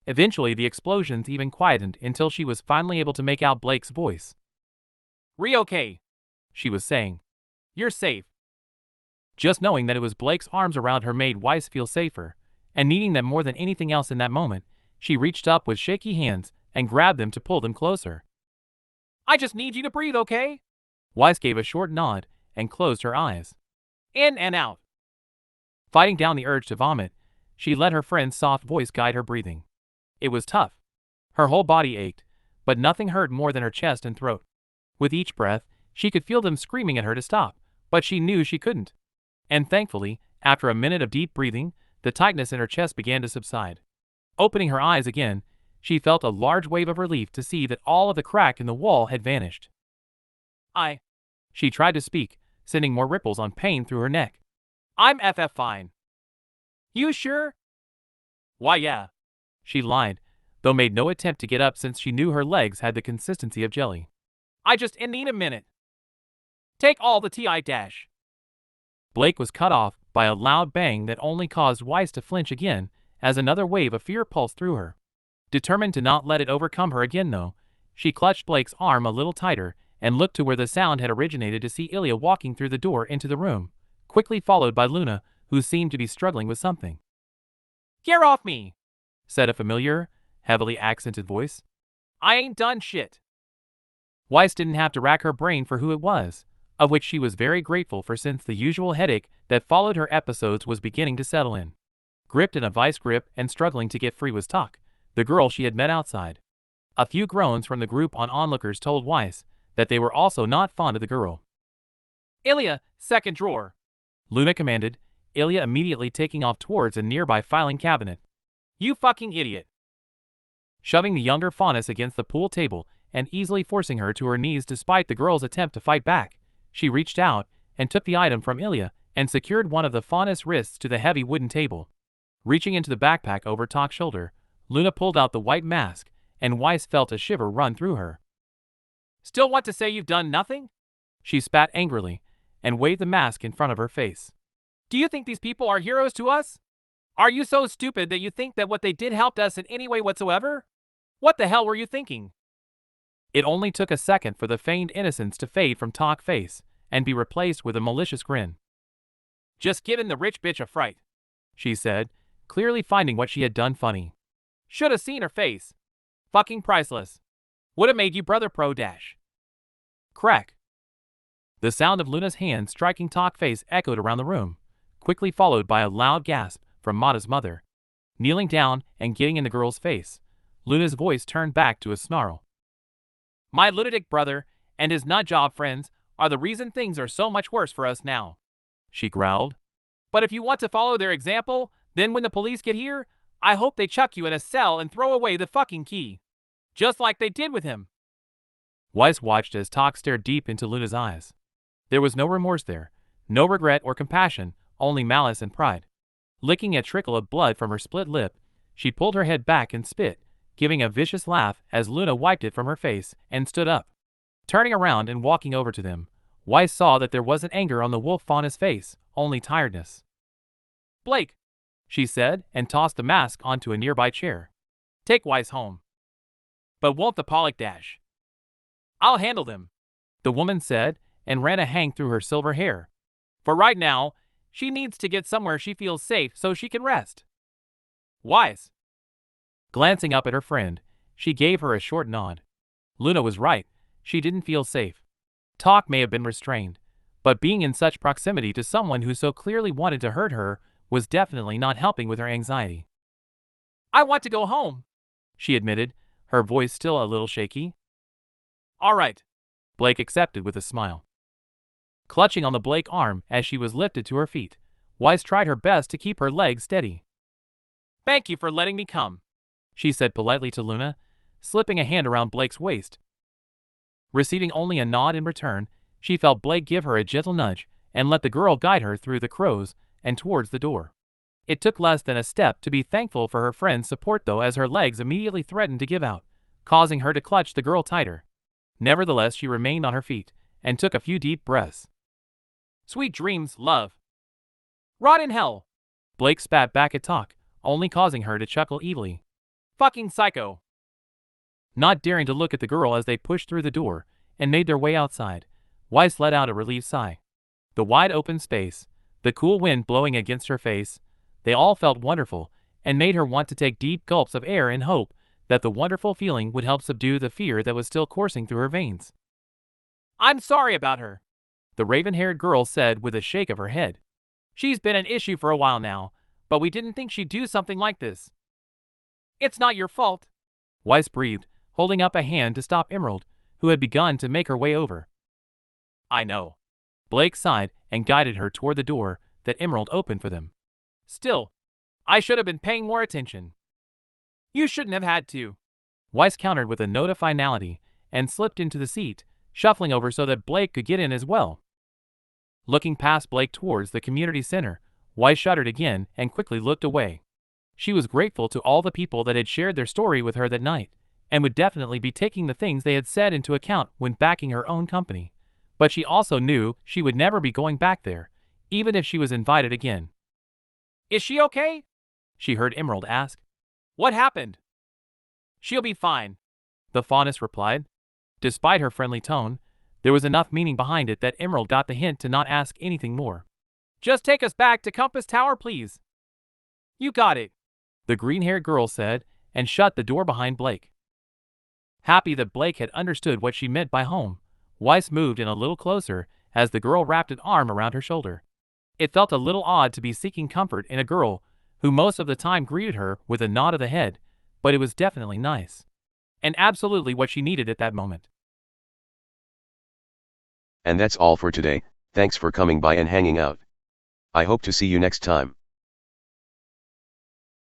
Eventually the explosions even quietened until she was finally able to make out Blake's voice. "Okay," she was saying. "You're safe." Just knowing that it was Blake's arms around her made Weiss feel safer, and needing them more than anything else in that moment, she reached up with shaky hands and grabbed them to pull them closer. "I just need you to breathe, okay?" Weiss gave a short nod and closed her eyes. "In and out." Fighting down the urge to vomit, she let her friend's soft voice guide her breathing. It was tough. Her whole body ached, but nothing hurt more than her chest and throat. With each breath, she could feel them screaming at her to stop, but she knew she couldn't. And thankfully, after a minute of deep breathing, the tightness in her chest began to subside. Opening her eyes again, she felt a large wave of relief to see that all of the crack in the wall had vanished. She tried to speak, sending more ripples on pain through her neck. "I'm fine." "You sure?" "Why yeah." She lied, though made no attempt to get up since she knew her legs had the consistency of jelly. "I just need a minute. Take all the tea I dash." Blake was cut off by a loud bang that only caused Weiss to flinch again as another wave of fear pulsed through her. Determined to not let it overcome her again though, she clutched Blake's arm a little tighter and looked to where the sound had originated to see Ilya walking through the door into the room, quickly followed by Luna, who seemed to be struggling with something. "Get off me," said a familiar, heavily accented voice. "I ain't done shit." Weiss didn't have to rack her brain for who it was, of which she was very grateful for since the usual headache that followed her episodes was beginning to settle in. Gripped in a vice grip and struggling to get free was Tox, the girl she had met outside. A few groans from the group on onlookers told Weiss that they were also not fond of the girl. "Ilya, second drawer," Luna commanded, Ilya immediately taking off towards a nearby filing cabinet. "You fucking idiot." Shoving the younger faunus against the pool table and easily forcing her to her knees despite the girl's attempt to fight back, she reached out and took the item from Ilya and secured one of the faunus' wrists to the heavy wooden table. Reaching into the backpack over Tox's shoulder, Luna pulled out the white mask, and Weiss felt a shiver run through her. "Still want to say you've done nothing?" She spat angrily and waved the mask in front of her face. "Do you think these people are heroes to us? Are you so stupid that you think that what they did helped us in any way whatsoever? What the hell were you thinking?" It only took a second for the feigned innocence to fade from Tox's face and be replaced with a malicious grin. "Just giving the rich bitch a fright," she said, clearly finding what she had done funny. "Should have seen her face. Fucking priceless. Would have made you brother pro dash." Crack. The sound of Luna's hand striking Tox's face echoed around the room, quickly followed by a loud gasp from Mata's mother. Kneeling down and getting in the girl's face, Luna's voice turned back to a snarl. "My lunatic brother and his nutjob friends are the reason things are so much worse for us now," she growled. "But if you want to follow their example, then when the police get here, I hope they chuck you in a cell and throw away the fucking key. Just like they did with him." Weiss watched as Tox stared deep into Luna's eyes. There was no remorse there, no regret or compassion, only malice and pride. Licking a trickle of blood from her split lip, she pulled her head back and spit, giving a vicious laugh as Luna wiped it from her face and stood up. Turning around and walking over to them, Weiss saw that there wasn't anger on the wolf faunus face, only tiredness. "Blake," she said and tossed the mask onto a nearby chair. "Take Weiss home." "But won't the Pollock dash?" "I'll handle them," the woman said and ran a hang through her silver hair. "For right now, she needs to get somewhere she feels safe so she can rest." "Weiss." Glancing up at her friend, she gave her a short nod. Luna was right, she didn't feel safe. Talk may have been restrained, but being in such proximity to someone who so clearly wanted to hurt her was definitely not helping with her anxiety. "I want to go home," she admitted, her voice still a little shaky. "All right," Blake accepted with a smile. Clutching on the Blake arm as she was lifted to her feet, Weiss tried her best to keep her legs steady. "Thank you for letting me come," she said politely to Luna, slipping a hand around Blake's waist. Receiving only a nod in return, She felt Blake give her a gentle nudge and let the girl guide her through the crows and towards the door. It took less than a step to be thankful for her friend's support though, as her legs immediately threatened to give out, causing her to clutch the girl tighter. Nevertheless, she remained on her feet and took a few deep breaths. Sweet dreams, love. Rot in hell. Blake spat back at Talk, only causing her to chuckle evilly. Fucking psycho. Not daring to look at the girl as they pushed through the door and made their way outside, Weiss let out a relieved sigh. The wide open space, the cool wind blowing against her face, they all felt wonderful and made her want to take deep gulps of air in hope that the wonderful feeling would help subdue the fear that was still coursing through her veins. I'm sorry about her, the raven-haired girl said with a shake of her head. She's been an issue for a while now, but we didn't think she'd do something like this. It's not your fault, Weiss breathed, holding up a hand to stop Emerald, who had begun to make her way over. I know. Blake sighed and guided her toward the door that Emerald opened for them. Still, I should have been paying more attention. You shouldn't have had to. Weiss countered with a note of finality and slipped into the seat, shuffling over so that Blake could get in as well. Looking past Blake towards the community center, Weiss shuddered again and quickly looked away. She was grateful to all the people that had shared their story with her that night, and would definitely be taking the things they had said into account when backing her own company. But she also knew she would never be going back there, even if she was invited again. Is she okay? She heard Emerald ask. What happened? She'll be fine, the fauness replied. Despite her friendly tone, there was enough meaning behind it that Emerald got the hint to not ask anything more. Just take us back to Compass Tower, please. You got it, the green-haired girl said, and shut the door behind Blake. Happy that Blake had understood what she meant by home, Weiss moved in a little closer as the girl wrapped an arm around her shoulder. It felt a little odd to be seeking comfort in a girl who most of the time greeted her with a nod of the head, but it was definitely nice. And absolutely what she needed at that moment. And that's all for today. Thanks for coming by and hanging out. I hope to see you next time.